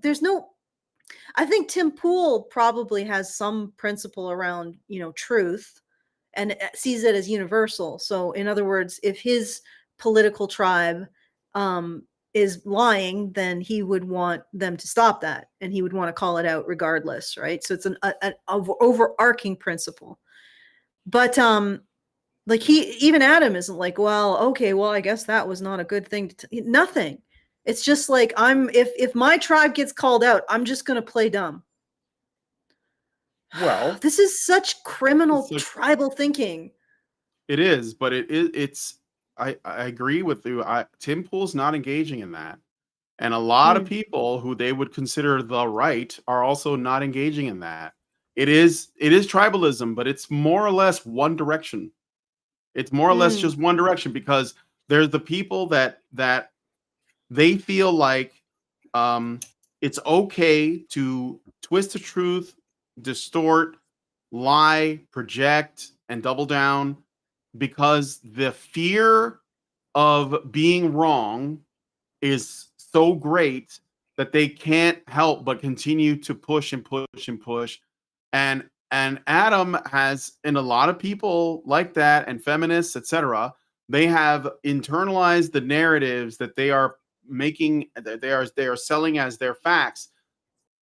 I think Tim Pool probably has some principle around, truth, and sees it as universal. So in other words, if his political tribe is lying, then he would want them to stop that, and he would want to call it out regardless, right? So it's an overarching principle. But like, even Adam isn't like, well, okay, well, I guess that was not a good thing to nothing. It's just like, if my tribe gets called out, I'm just going to play dumb. Well, this is such criminal tribal thinking. It is, but it's I agree with you. Tim Pool's not engaging in that. And a lot of people who they would consider the right are also not engaging in that. It is tribalism, but it's more or less one direction. It's more or less just one direction, because there's the people that they feel like it's okay to twist the truth, distort, lie, project, and double down, because the fear of being wrong is so great that they can't help but continue to push and push and push. And Adam has, and a lot of people like that, and feminists, etc., they have internalized the narratives that they are making, that they are selling as their facts.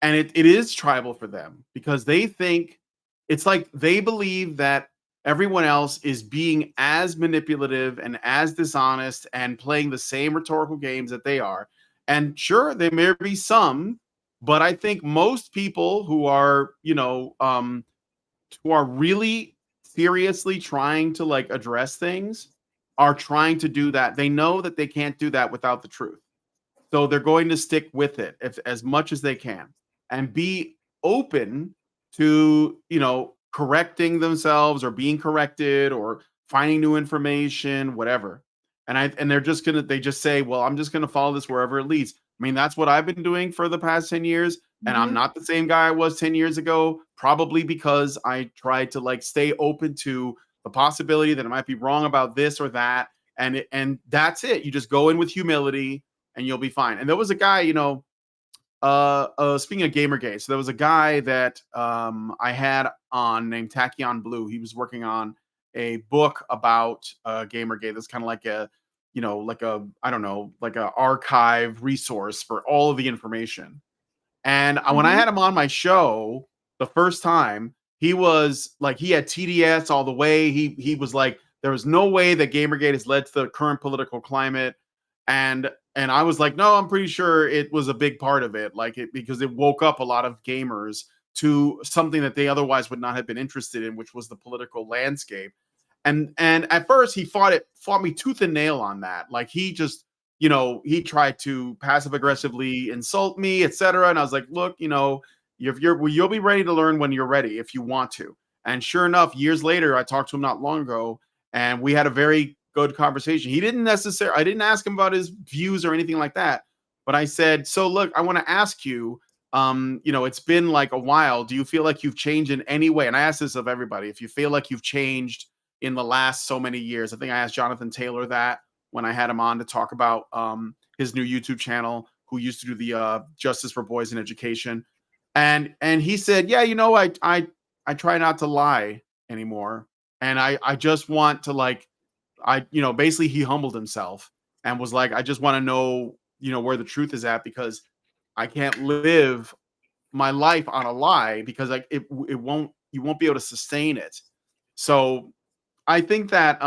And it is tribal for them, because they think, it's like they believe that everyone else is being as manipulative and as dishonest and playing the same rhetorical games that they are. And sure, there may be some, but I think most people who are, who are really seriously trying to like address things are trying to do that. They know that they can't do that without the truth. So they're going to stick with it as much as they can and be open to, correcting themselves or being corrected or finding new information, whatever. And they just say, well, I'm just going to follow this wherever it leads. I mean, that's what I've been doing for the past 10 years. And I'm not the same guy I was 10 years ago, probably because I tried to like stay open to the possibility that I might be wrong about this or that. And that's it. You just go in with humility and you'll be fine. And there was a guy, speaking of Gamergate, so there was a guy that I had on named Tachyon Blue. He was working on a book about Gamergate. That's kind of like a, I don't know, like a archive resource for all of the information. And when I had him on my show the first time, he was like, he had TDS all the way. He was like, there was no way that Gamergate has led to the current political climate. And I was like, no, I'm pretty sure it was a big part of it, because it woke up a lot of gamers to something that they otherwise would not have been interested in, which was the political landscape. And at first he fought me tooth and nail on that. Like he just, he tried to passive aggressively insult me, etc. And I was like, look, you'll be ready to learn when you're ready if you want to. And sure enough, years later, I talked to him not long ago, and we had a very good conversation. I didn't ask him about his views or anything like that, but I said, so look, I want to ask you, it's been like a while. Do you feel like you've changed in any way? And I asked this of everybody, if you feel like you've changed in the last so many years. I think I asked Jonathan Taylor that when I had him on to talk about his new YouTube channel, who used to do the Justice for Boys in Education. And he said, yeah, I try not to lie anymore. And I just want to basically he humbled himself and was like, I just want to know, where the truth is at, because I can't live my life on a lie, because you won't be able to sustain it. So I think that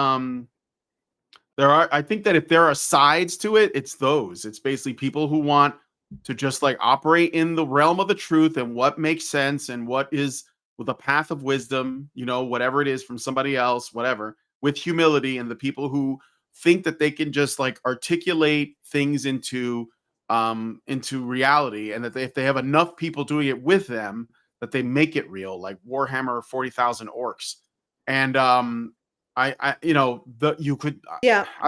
if there are sides to it, it's those. It's basically people who want to just like operate in the realm of the truth and what makes sense and what is with a path of wisdom, whatever it is from somebody else, whatever, with humility, and the people who think that they can just like articulate things into reality, and that if they have enough people doing it with them, that they make it real, like Warhammer 40,000 orcs. And I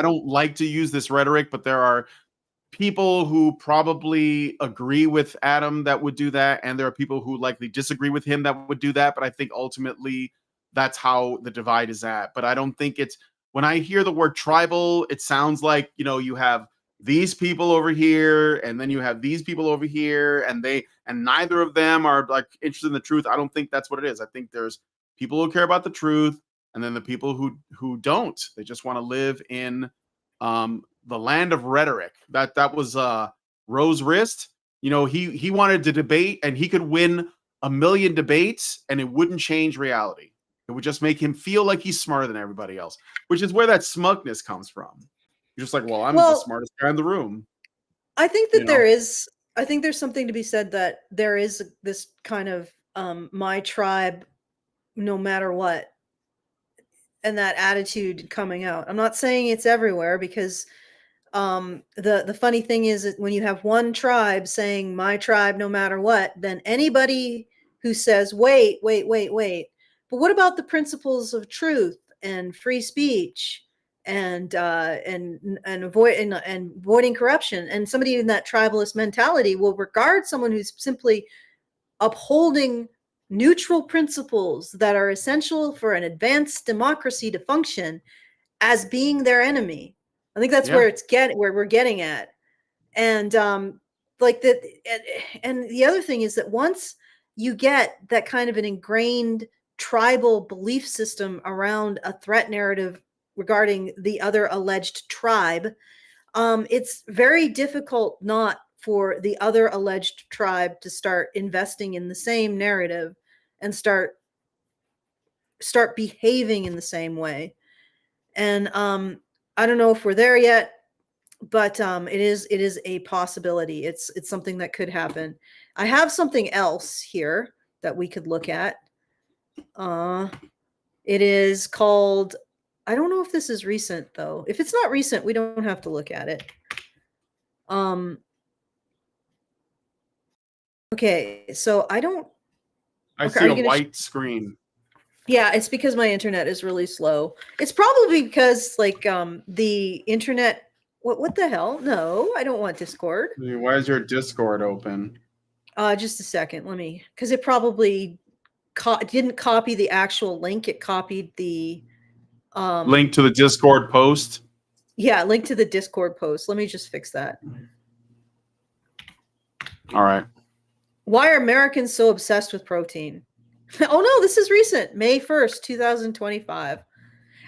don't like to use this rhetoric, but there are people who probably agree with Adam that would do that, and there are people who likely disagree with him that would do that. But I think ultimately that's how the divide is at. But I don't think when I hear the word tribal, it sounds like, you have these people over here, and then you have these people over here, and neither of them are like interested in the truth. I don't think that's what it is. I think there's people who care about the truth, and then the people who don't. They just want to live in the land of rhetoric. That was Rose Wrist. He wanted to debate, and he could win 1 million debates, and it wouldn't change reality. It would just make him feel like he's smarter than everybody else, which is where that smugness comes from. You're just like, well, I'm the smartest guy in the room. I think that I think there's something to be said that there is this kind of my tribe, no matter what, and that attitude coming out. I'm not saying it's everywhere, because the funny thing is that when you have one tribe saying my tribe no matter what, then anybody who says wait, but what about the principles of truth and free speech and avoiding corruption, and somebody in that tribalist mentality will regard someone who's simply upholding neutral principles that are essential for an advanced democracy to function as being their enemy. I think that's where where we're getting at. And like that, and the other thing is that once you get that kind of an ingrained tribal belief system around a threat narrative regarding the other alleged tribe, it's very difficult not for the other alleged tribe to start investing in the same narrative and start start behaving in the same way. And I don't know if we're there yet, but it is a possibility. It's something that could happen. I have something else here that we could look at. It is called, I don't know if this is recent though. If it's not recent, we don't have to look at it. Okay, so I don't. I Okay, see are you a gonna white screen. Yeah, it's because my internet is really slow. It's probably because like the internet. What the hell? No, I don't want Discord. Why is your Discord open? Just a second. Let me, because it probably didn't copy the actual link. It copied the Link to the Discord post. yeah, link to the Discord post. Let me just fix that. All right. Why are Americans so obsessed with protein? Oh no, this is recent, May 1st, 2025.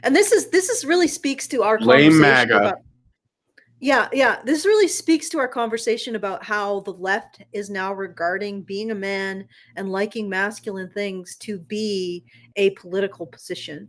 And this is really speaks to our Lame conversation MAGA. about, yeah, this really speaks to our conversation about how the left is now regarding being a man and liking masculine things to be a political position,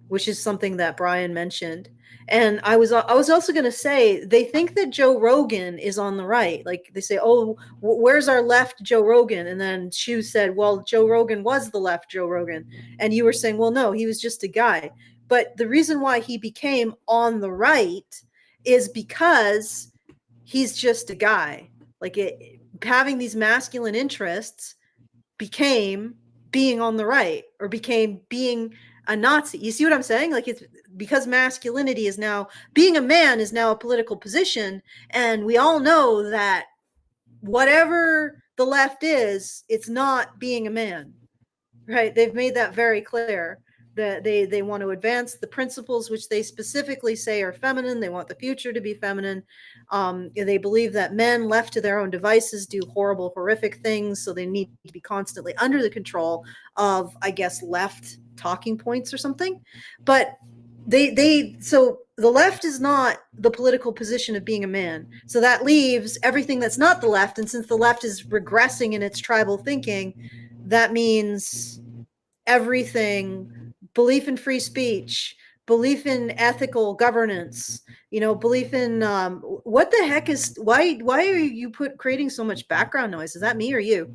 which is something that Brian mentioned. And I was also going to say, they think that Joe Rogan is on the right. Like they say, oh, where's our left Joe Rogan? And then Shu said, well, Joe Rogan was the left Joe Rogan. And you were saying, well, no, he was just a guy. But the reason why he became on the right is because he's just a guy. Like having these masculine interests became being on the right, or became being a Nazi. You see what I'm saying? Like, it's because masculinity is now, being a man is now a political position. And we all know that whatever the left is, it's not being a man, right? They've made that very clear, that they want to advance the principles which they specifically say are feminine. They want the future to be feminine. They believe that men left to their own devices do horrible, horrific things. So they need to be constantly under the control of, I guess, left talking points or something. But so the left is not the political position of being a man. So that leaves everything that's not the left. And since the left is regressing in its tribal thinking, that means everything, belief in free speech, belief in ethical governance, belief in what the heck is, why are you creating so much background noise? Is that me or you?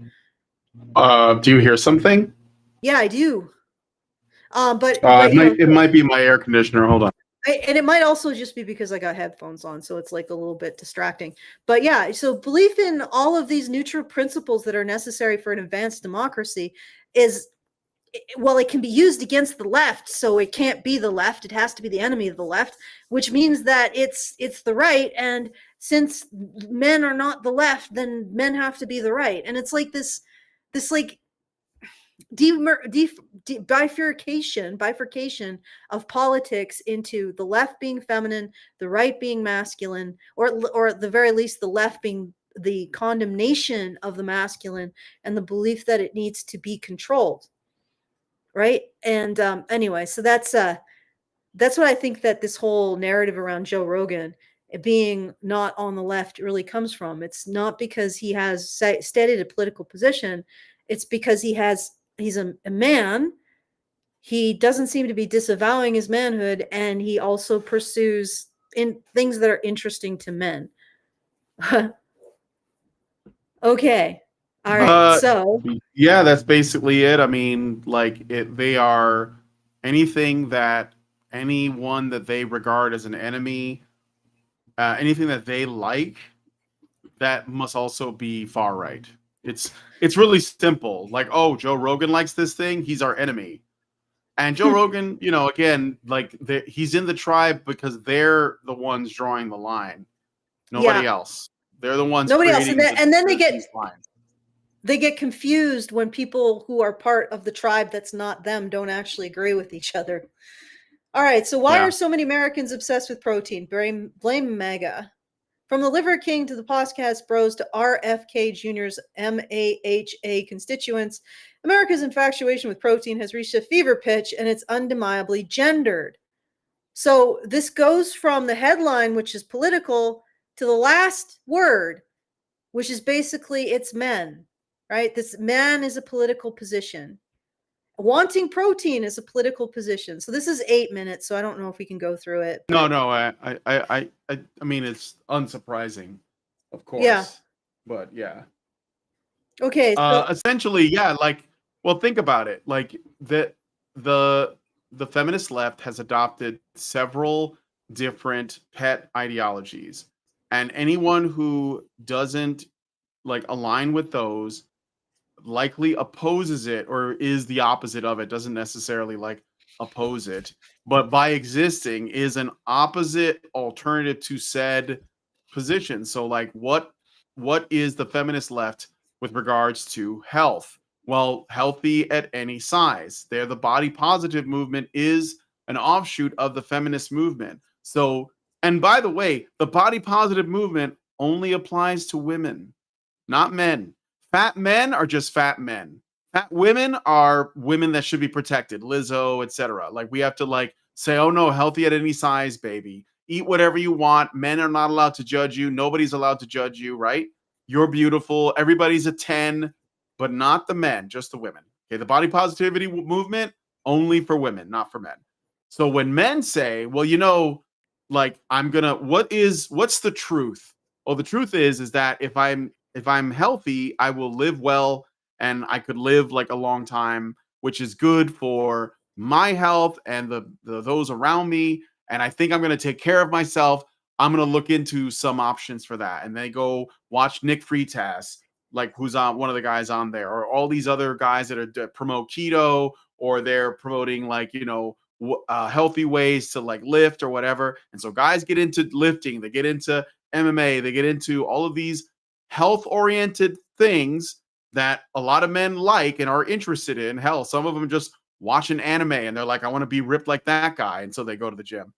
Do you hear something? Yeah, I do. But it might be my air conditioner. Hold on. And it might also just be because I got headphones on, so it's like a little bit distracting. But yeah, so belief in all of these neutral principles that are necessary for an advanced democracy is, well, it can be used against the left, so it can't be the left. It has to be the enemy of the left, which means that it's the right. And since men are not the left, then men have to be the right. And it's like this like bifurcation of politics into the left being feminine, the right being masculine, or at the very least, the left being the condemnation of the masculine and the belief that it needs to be controlled. Right. And anyway, so that's what I think that this whole narrative around Joe Rogan being not on the left really comes from. It's not because he has stated a political position. It's because he's a man. He doesn't seem to be disavowing his manhood, and he also pursues in things that are interesting to men. Okay. All right. So yeah, that's basically it. I mean, like they are anything that anyone that they regard as an enemy, anything that they like, that must also be far right. It's really simple. Like, oh, Joe Rogan likes this thing, he's our enemy. And Joe Rogan, again, like he's in the tribe because they're the ones drawing the line. Nobody else. They're the ones. Nobody else. And then they get confused when people who are part of the tribe that's not them don't actually agree with each other. All right. So why are so many Americans obsessed with protein? Blame MAGA. From the Liver King to the podcast bros to RFK Jr.'s MAHA constituents, America's infatuation with protein has reached a fever pitch, and it's undeniably gendered. So this goes from the headline, which is political, to the last word, which is basically it's men, right? This man is a political position. wanting protein is a political position. So this is 8 minutes, so I don't know if we can go through it. No, but- no, I mean, it's unsurprising, of course. Yeah. But yeah. Okay, so Essentially, yeah, like, well, think about it. Like the feminist left has adopted several different pet ideologies, and anyone who doesn't like align with those likely opposes it or is the opposite of it, doesn't necessarily like oppose it, but by existing is an opposite alternative to said position. So like what is the feminist left with regards to health? Well, healthy at any size. They're the body positive movement is an offshoot of the feminist movement. So, and by the way, the body positive movement only applies to women, not men. Fat men are just fat men. Fat women are women that should be protected, Lizzo, etc. Like we have to like say, oh no, healthy at any size, baby. Eat whatever you want. Men are not allowed to judge you. Nobody's allowed to judge you, right? You're beautiful. Everybody's a 10, but not the men, just the women. Okay, the body positivity movement only for women, not for men. So when men say, well, you know, like what's the truth? Well, the truth is that if I'm healthy, I will live well and I could live like a long time, which is good for my health and the those around me. And I think I'm going to take care of myself. I'm going to look into some options for that. And they go watch Nick Fritas, like who's on one of the guys on there, or all these other guys that promote keto, or they're promoting like, you know, healthy ways to like lift or whatever. And so guys get into lifting, they get into MMA, they get into all of these health oriented things that a lot of men like and are interested in. Hell, some of them just watch an anime and they're like, I want to be ripped like that guy. And so they go to the gym.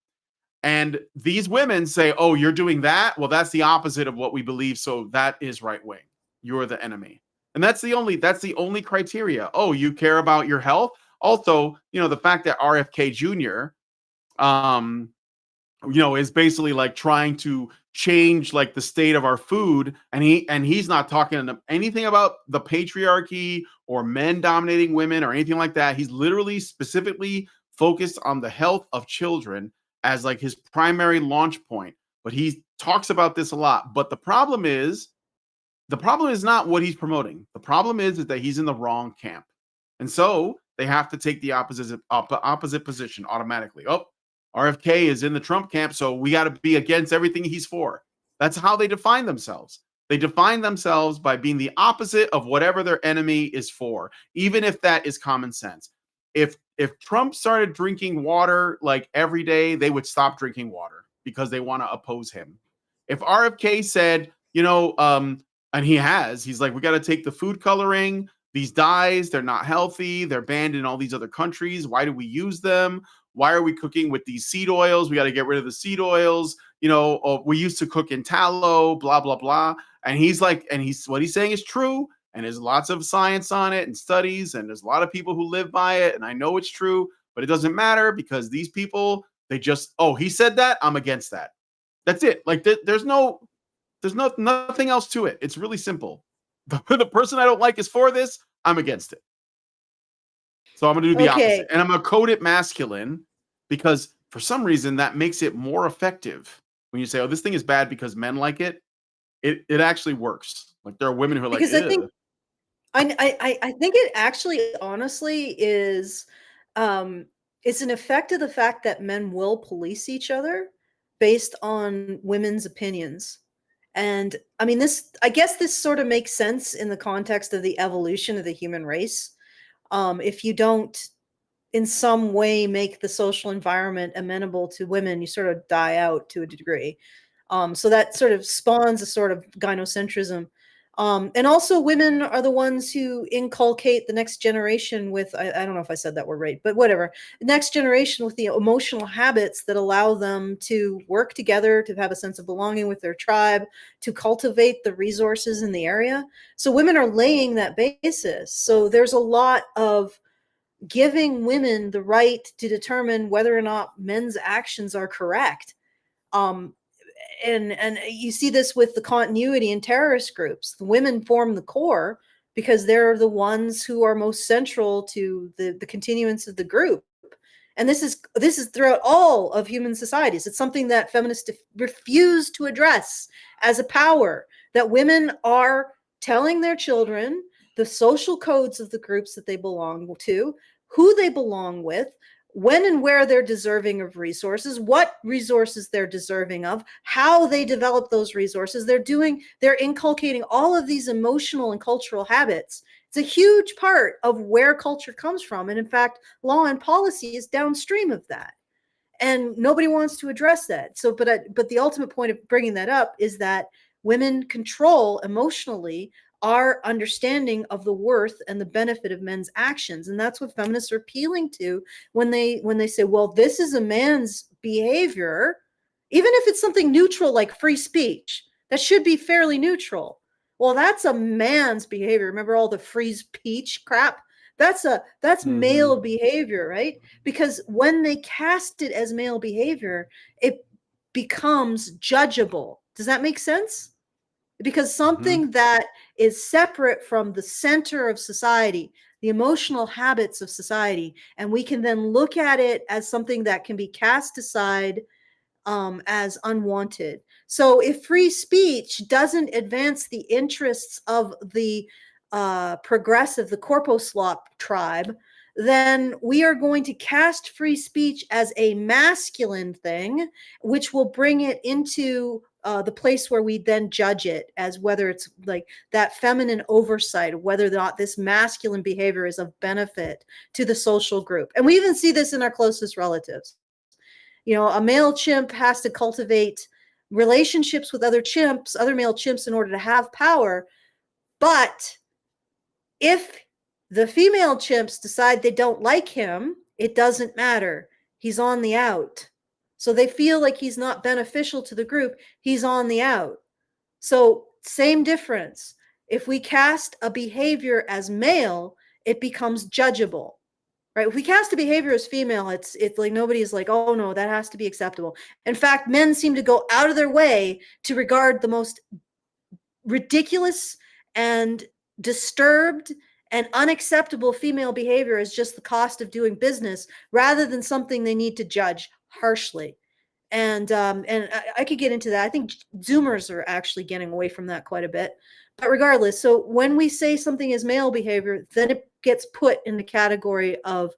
And these women say, oh, you're doing that? Well, that's the opposite of what we believe. So that is right wing. You're the enemy. And that's the only criteria. Oh, you care about your health? Also, you know, the fact that RFK Jr. You know, is basically like trying to change like the state of our food, and he's not talking anything about the patriarchy or men dominating women or anything like that. He's literally specifically focused on the health of children as like his primary launch point. But he talks about this a lot. But the problem is not what he's promoting. The problem is that he's in the wrong camp, and so they have to take the opposite position automatically. Oh, RFK is in the Trump camp, so we got to be against everything he's for. That's how they define themselves. They define themselves by being the opposite of whatever their enemy is for, even if that is common sense. If Trump started drinking water like every day, they would stop drinking water because they want to oppose him. If RFK said, you know, and he's like, we got to take the food coloring, these dyes, they're not healthy, they're banned in all these other countries. Why do we use them? Why are we cooking with these seed oils? We got to get rid of the seed oils. You know, we used to cook in tallow, blah, blah, blah. And he's like, what he's saying is true. And there's lots of science on it and studies. And there's a lot of people who live by it. And I know it's true, but it doesn't matter because these people, they just, oh, he said that, I'm against that. That's it. Like there's nothing else to it. It's really simple. The person I don't like is for this, I'm against it. So I'm going to do the opposite. And I'm going to code it masculine because for some reason that makes it more effective. When you say, oh, this thing is bad because men like it, it actually works. Like there are women who are because like, I think I think it actually honestly is it's an effect of the fact that men will police each other based on women's opinions. And I mean, I guess this sort of makes sense in the context of the evolution of the human race. If you don't in some way make the social environment amenable to women, you sort of die out to a degree. So that sort of spawns a sort of gynocentrism. And also women are the ones who inculcate the next generation with, I don't know if I said that word right, but whatever, the next generation with the emotional habits that allow them to work together, to have a sense of belonging with their tribe, to cultivate the resources in the area. So women are laying that basis. So there's a lot of giving women the right to determine whether or not men's actions are correct. And you see this with the continuity in terrorist groups. The women form the core, because they're the ones who are most central to the continuance of the group. And this is throughout all of human societies. It's something that feminists refuse to address as a power, that women are telling their children the social codes of the groups that they belong to, who they belong with, when and where they're deserving of resources, what resources they're deserving of, how they develop those resources. They're inculcating all of these emotional and cultural habits. It's a huge part of where culture comes from. And in fact, law and policy is downstream of that. And nobody wants to address that. So, but the ultimate point of bringing that up is that women control emotionally our understanding of the worth and the benefit of men's actions. And that's what feminists are appealing to when they say, well, this is a man's behavior, even if it's something neutral like free speech, that should be fairly neutral. Well, that's a man's behavior. Remember all the free speech crap? That's male behavior, right? Because when they cast it as male behavior, it becomes judgeable. Does that make sense? Because something that is separate from the center of society, the emotional habits of society, and we can then look at it as something that can be cast aside as unwanted. So if free speech doesn't advance the interests of the progressive, the Corposlop tribe, then we are going to cast free speech as a masculine thing, which will bring it into the place where we then judge it as whether it's like that feminine oversight of whether or not this masculine behavior is of benefit to the social group. And we even see this in our closest relatives. You know, a male chimp has to cultivate relationships with other chimps, other male chimps, in order to have power. But if the female chimps decide they don't like him, it doesn't matter. He's on the out. So they feel like he's not beneficial to the group. He's on the out. So same difference. If we cast a behavior as male, it becomes judgeable, right? If we cast a behavior as female, it's like nobody's like, oh no, that has to be acceptable. In fact, men seem to go out of their way to regard the most ridiculous and disturbed and unacceptable female behavior as just the cost of doing business, rather than something they need to judge harshly. And I could get into that. I think Zoomers are actually getting away from that quite a bit. But regardless, so when we say something is male behavior, then it gets put in the category of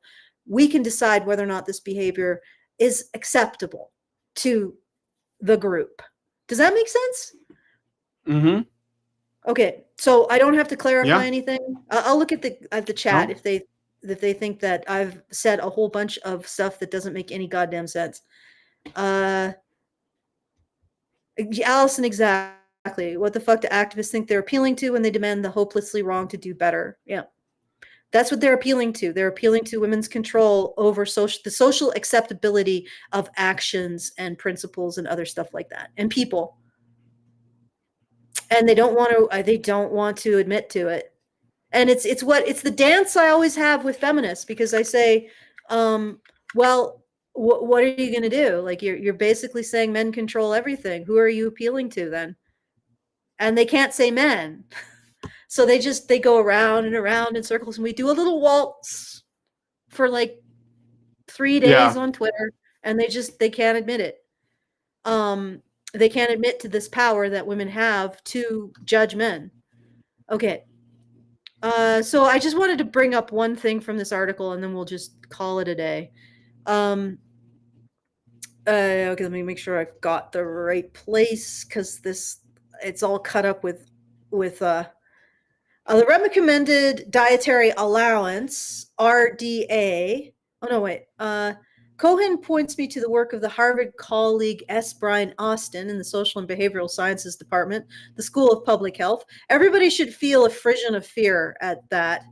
we can decide whether or not this behavior is acceptable to the group. Does that make sense? Mm-hmm. Okay, so I don't have to clarify Yeah. anything. I'll look at the chat if they think that I've said a whole bunch of stuff that doesn't make any goddamn sense. Allison, exactly. What the fuck do activists think they're appealing to when they demand the hopelessly wrong to do better? Yeah, that's what they're appealing to. They're appealing to women's control over the social acceptability of actions and principles and other stuff like that, and people. And they don't want to admit to it. And it's the dance I always have with feminists, because I say, well, what are you going to do? Like you're basically saying men control everything. Who are you appealing to then? And they can't say men. So they go around and around in circles, and we do a little waltz for like 3 days on Twitter, and they can't admit it. They can't admit to this power that women have to judge men. Okay. So I just wanted to bring up one thing from this article, and then we'll just call it a day. Okay, let me make sure I've got the right place, because it's all cut up with the recommended dietary allowance, RDA. Oh no, wait. Cohen points me to the work of the Harvard colleague S. Brian Austin in the Social and Behavioral Sciences Department, the School of Public Health. Everybody should feel a frisson of fear at that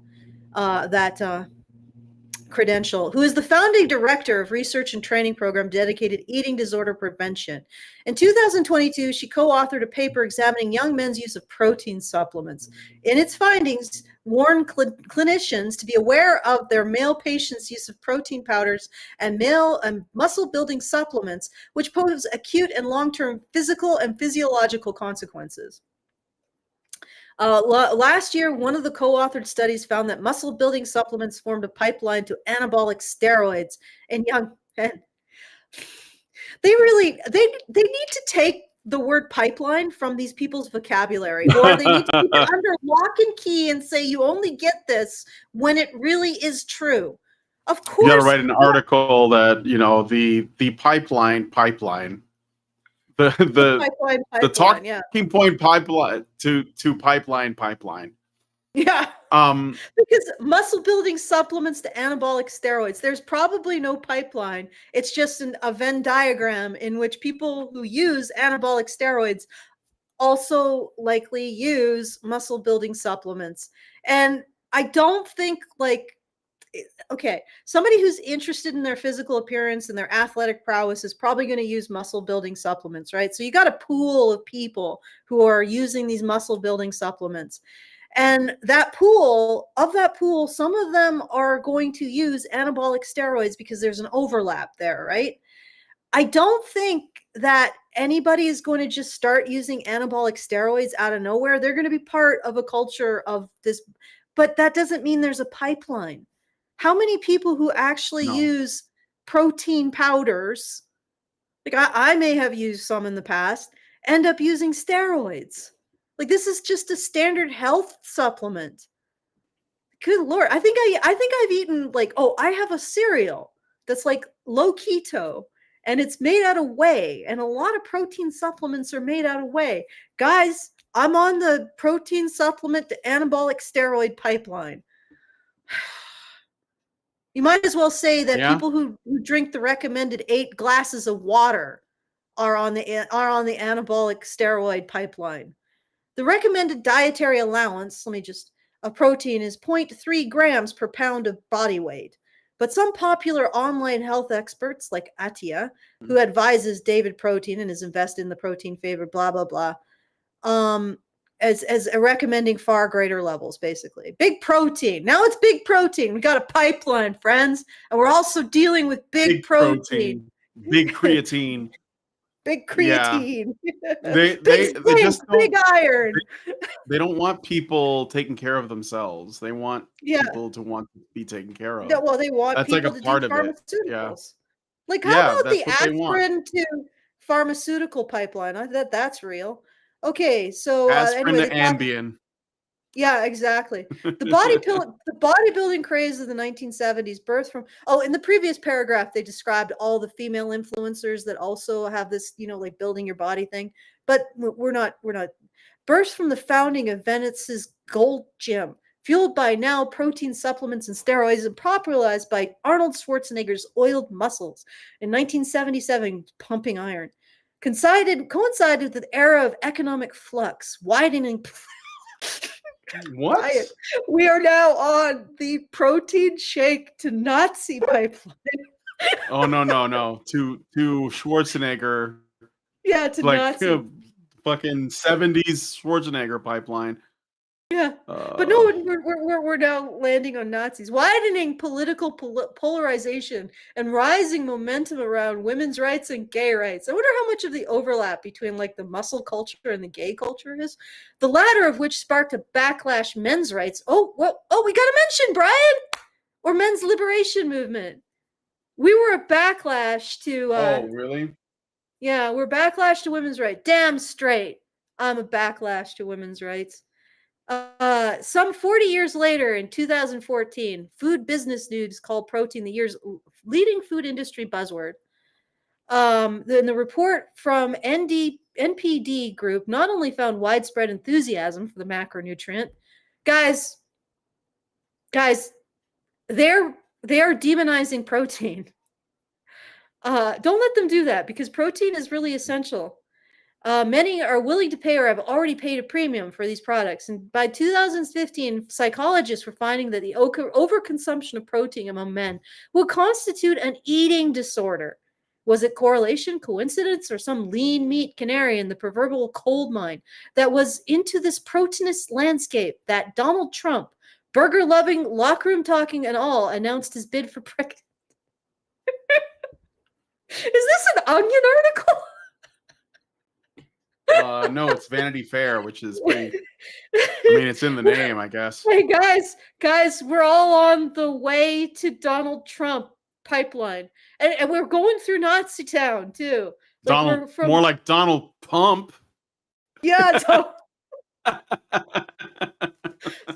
credential, who is the founding director of research and training program dedicated to eating disorder prevention. In 2022, she co-authored a paper examining young men's use of protein supplements. In its findings, warned clinicians to be aware of their male patients' use of protein powders and muscle-building supplements, which pose acute and long-term physical and physiological consequences. Last year, one of the co-authored studies found that muscle-building supplements formed a pipeline to anabolic steroids in young men. They need to take the word pipeline from these people's vocabulary, or they need to keep it under lock and key and say you only get this when it really is true. Of course, You got to write an article that the pipeline, the pipeline, the talking yeah. point pipeline to pipeline. Yeah. Um, Because muscle building supplements to anabolic steroids, there's probably no pipeline. It's just a Venn diagram in which people who use anabolic steroids also likely use muscle building supplements. And I don't think okay, somebody who's interested in their physical appearance and their athletic prowess is probably going to use muscle building supplements, right? So you got a pool of people who are using these muscle building supplements. And that pool, some of them are going to use anabolic steroids because there's an overlap there, right? I don't think that anybody is going to just start using anabolic steroids out of nowhere. They're going to be part of a culture of this, but that doesn't mean there's a pipeline. How many people who actually use protein powders, like I may have used some in the past, end up using steroids? Like, this is just a standard health supplement. Good Lord. I think I've eaten I have a cereal that's like low keto and it's made out of whey, and a lot of protein supplements are made out of whey. Guys, I'm on the protein supplement to anabolic steroid pipeline. You might as well say that people who drink the recommended 8 glasses of water are on the anabolic steroid pipeline. The recommended dietary allowance, of protein is 0.3 grams per pound of body weight. But some popular online health experts like Atia, who advises David Protein and is invested in the protein favor, blah, blah, blah, as recommending far greater levels, basically. Big protein. Now it's big protein. We got a pipeline, friends. And we're also dealing with big protein. Big creatine. Big creatine. Yeah. They just big iron. They don't want people taking care of themselves. They want people to want to be taken care of. Yeah, well, they want that's people like a to part do of pharmaceuticals. it. Yeah. Like, how about the that's what they want. aspirin to pharmaceutical pipeline? I thought that's real. Okay, so aspirin anyway, to Ambien. Yeah, exactly. The bodybuilding craze of the 1970s birthed from. Oh, in the previous paragraph, they described all the female influencers that also have this, like building your body thing. But we're not. Burst from the founding of Venice's Gold Gym, fueled by now protein supplements and steroids, and popularized by Arnold Schwarzenegger's oiled muscles in 1977, pumping iron. Coincided with the era of economic flux, widening. What? We are now on the protein shake to Nazi pipeline. Oh no! To Schwarzenegger. Yeah, to Nazi. Fucking 70s Schwarzenegger pipeline. Yeah, but no, we're now landing on Nazis, widening political polarization and rising momentum around women's rights and gay rights. I wonder how much of the overlap between the muscle culture and the gay culture is. The latter of which sparked a backlash men's rights. We gotta mention Brian, or men's liberation movement. We were a backlash to. Oh, really? Yeah, we're backlash to women's rights. Damn straight, I'm a backlash to women's rights. Some 40 years later, in 2014, Food Business News called protein the year's leading food industry buzzword. Then the report from NPD Group not only found widespread enthusiasm for the macronutrient, guys, they are demonizing protein. Don't let them do that, because protein is really essential. Many are willing to pay or have already paid a premium for these products. And by 2015, psychologists were finding that the overconsumption of protein among men will constitute an eating disorder. Was it correlation, coincidence, or some lean meat canary in the proverbial coal mine that was into this proteinous landscape that Donald Trump, burger-loving, locker-room talking and all, announced his bid for president? Is this an Onion article? No, it's Vanity Fair, which is pretty. I mean, it's in the name, I guess. Hey guys, we're all on the way to Donald Trump pipeline, and we're going through Nazi Town too. Like Donald, we're from more like Donald Pump. yeah. So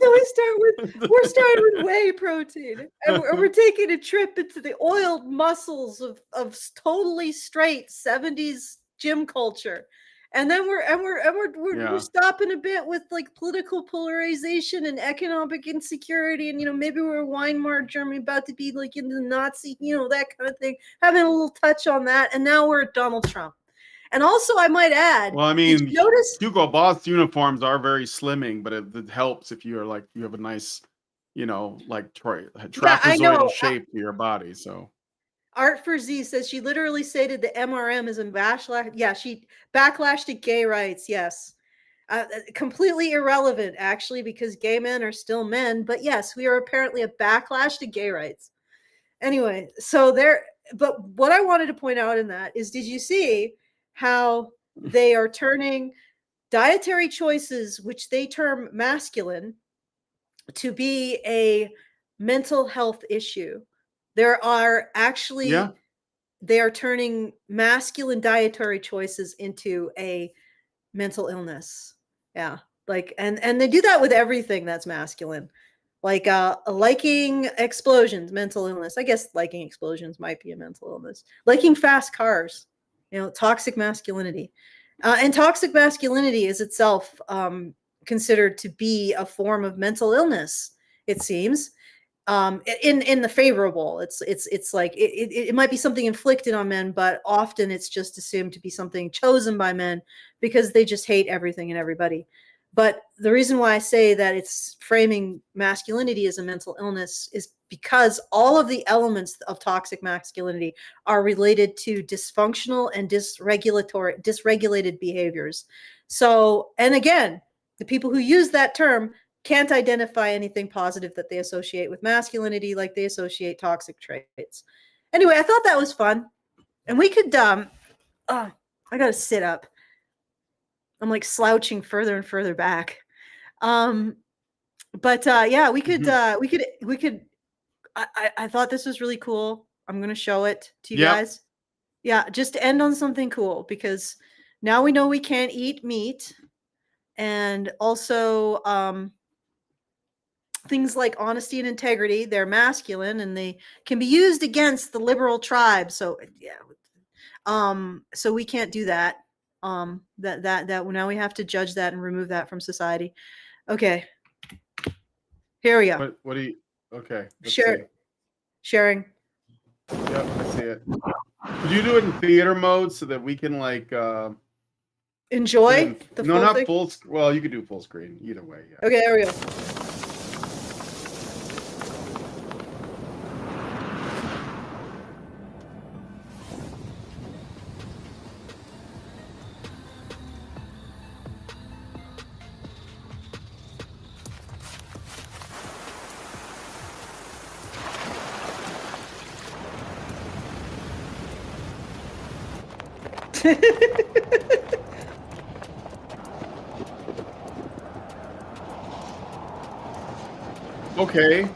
we're starting with whey protein, and we're taking a trip into the oiled muscles of totally straight 70s gym culture. And then we're stopping a bit with like political polarization and economic insecurity, and maybe we're Weimar Germany about to be like in the Nazi, that kind of thing. Having a little touch on that, and now we're at Donald Trump. And also, I might add. Well, I mean, notice Hugo Boss uniforms are very slimming, but it helps if you're like you have a nice, like trapezoidal shape to your body. So. Art for Z says she literally stated the MRM is a backlash. Yeah, she backlash to gay rights. Yes. Completely irrelevant, actually, because gay men are still men. But yes, we are apparently a backlash to gay rights. Anyway, but what I wanted to point out in that is, did you see how they are turning dietary choices, which they term masculine, to be a mental health issue? There are actually, they are turning masculine dietary choices into a mental illness. Yeah. Like, and they do that with everything that's masculine. Like, liking explosions, mental illness. I guess liking explosions might be a mental illness. Liking fast cars, toxic masculinity. And toxic masculinity is itself considered to be a form of mental illness, it seems. In the favorable, it's like it might be something inflicted on men, but often it's just assumed to be something chosen by men because they just hate everything and everybody. But the reason why I say that it's framing masculinity as a mental illness is because all of the elements of toxic masculinity are related to dysfunctional and dysregulated behaviors. So, and again, the people who use that term can't identify anything positive that they associate with masculinity like they associate toxic traits. Anyway, I thought that was fun. And we could, I got to sit up. I'm like slouching further and further back. But yeah, we could, I thought this was really cool. I'm going to show it to you guys. Yeah, just to end on something cool, because now we know we can't eat meat. And also, things like honesty and integrity, they're masculine and they can be used against the liberal tribe. So yeah, so we can't do that. That now we have to judge that and remove that from society. Okay, here we go. What do you? Okay, sharing. Yep, I see it. Could you do it in theater mode so that we can like enjoy the no, full not thing? full. Well, you could do full screen either way. Yeah. Okay, there we go. Okay.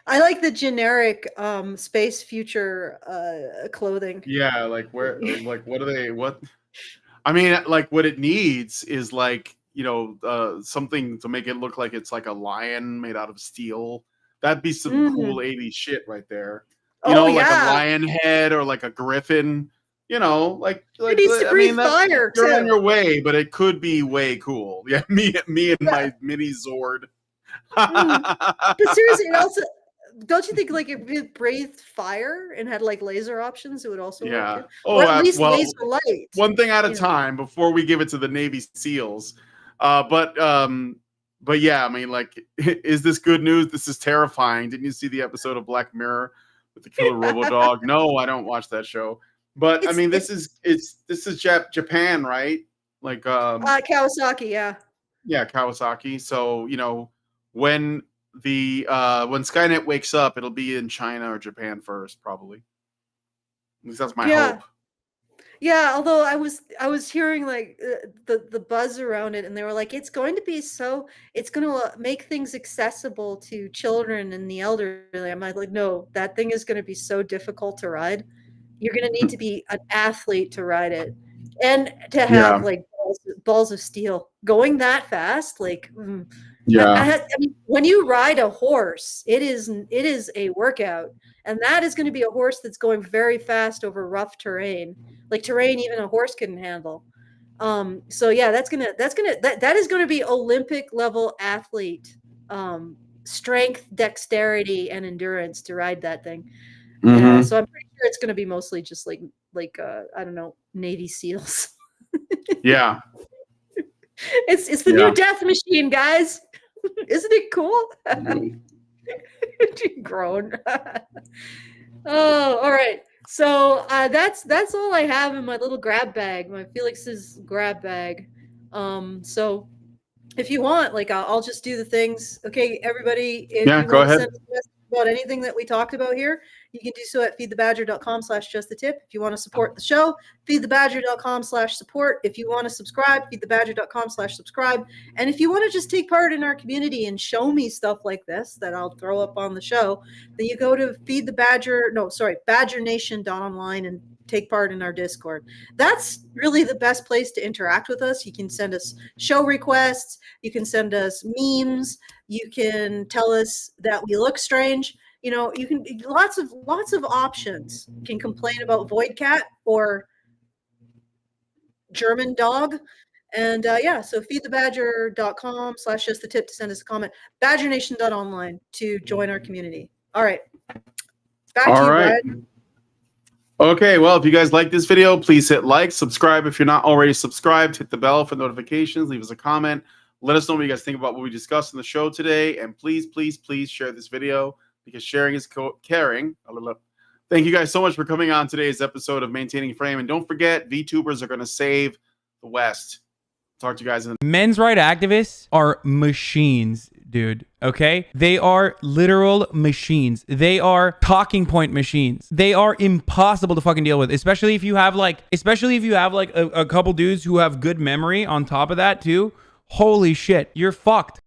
I like the generic space future clothing. Yeah, like where, like what are they? What? I mean, like what it needs is like something to make it look like it's like a lion made out of steel. That'd be some cool 80s shit right there. Like a lion head or like a griffin. Like it needs to breathe fire. You're on your way, but it could be way cool. Yeah, me and my mini Zord. But seriously, it also, don't you think like if it breathed fire and had like laser options, it would also work? Or at least laser light. One thing at a time before we give it to the Navy SEALs. But yeah, I mean, like, is this good news? This is terrifying. Didn't you see the episode of Black Mirror with the killer RoboDog? No, I don't watch that show. But I mean, this is Japan, right? Like Kawasaki, yeah. Yeah, Kawasaki. So when Skynet wakes up, it'll be in China or Japan first, probably. At least that's my hope. Yeah, although I was hearing like the buzz around it, and they were like, it's going to make things accessible to children and the elderly. I'm like, no, that thing is going to be so difficult to ride. You're going to need to be an athlete to ride it, and to have Yeah. like balls of steel going that fast. Like, Yeah. I mean, when you ride a horse, it is a workout, and that is going to be a horse that's going very fast over rough terrain, like terrain even a horse couldn't handle. So yeah, that is gonna be Olympic level athlete, strength, dexterity, and endurance to ride that thing. Mhm. So I'm pretty sure it's gonna be mostly just like I don't know, Navy SEALs. Yeah. It's the Yeah. new death machine, guys. Isn't it cool? Grown. Oh, all right. So that's all I have in my little grab bag, my Felix's grab bag. So if you want, like, I'll just do the things. Okay, everybody, if Yeah, you go want to ahead. send us a message about anything that we talked about here, you can do so at feedthebadger.com/justthetip. If you want to support the show, feedthebadger.com/support. If you want to subscribe, feedthebadger.com/subscribe. And if you want to just take part in our community and show me stuff like this that I'll throw up on the show, then you go to badgernation.online and take part in our Discord. That's really the best place to interact with us. You can send us show requests, you can send us memes, you can tell us that we look strange. You know, you can lots of options. You can complain about Void Cat or German dog. And yeah, so feedthebadger.com/justthetip to send us a comment. Badgernation.online to join our community. All right. Back to All you, right. Brad. Okay, well, if you guys like this video, please hit like, subscribe if you're not already subscribed, hit the bell for notifications, leave us a comment, let us know what you guys think about what we discussed in the show today, and please, please, please share this video because sharing is caring. Thank you guys so much for coming on today's episode of Maintaining Frame, and don't forget, VTubers are going to save the West. Talk to you guys in the Men's rights activists are machines, dude. Okay? They are literal machines. They are talking point machines. They are impossible to fucking deal with, especially if you have like a couple dudes who have good memory on top of that too. Holy shit, you're fucked.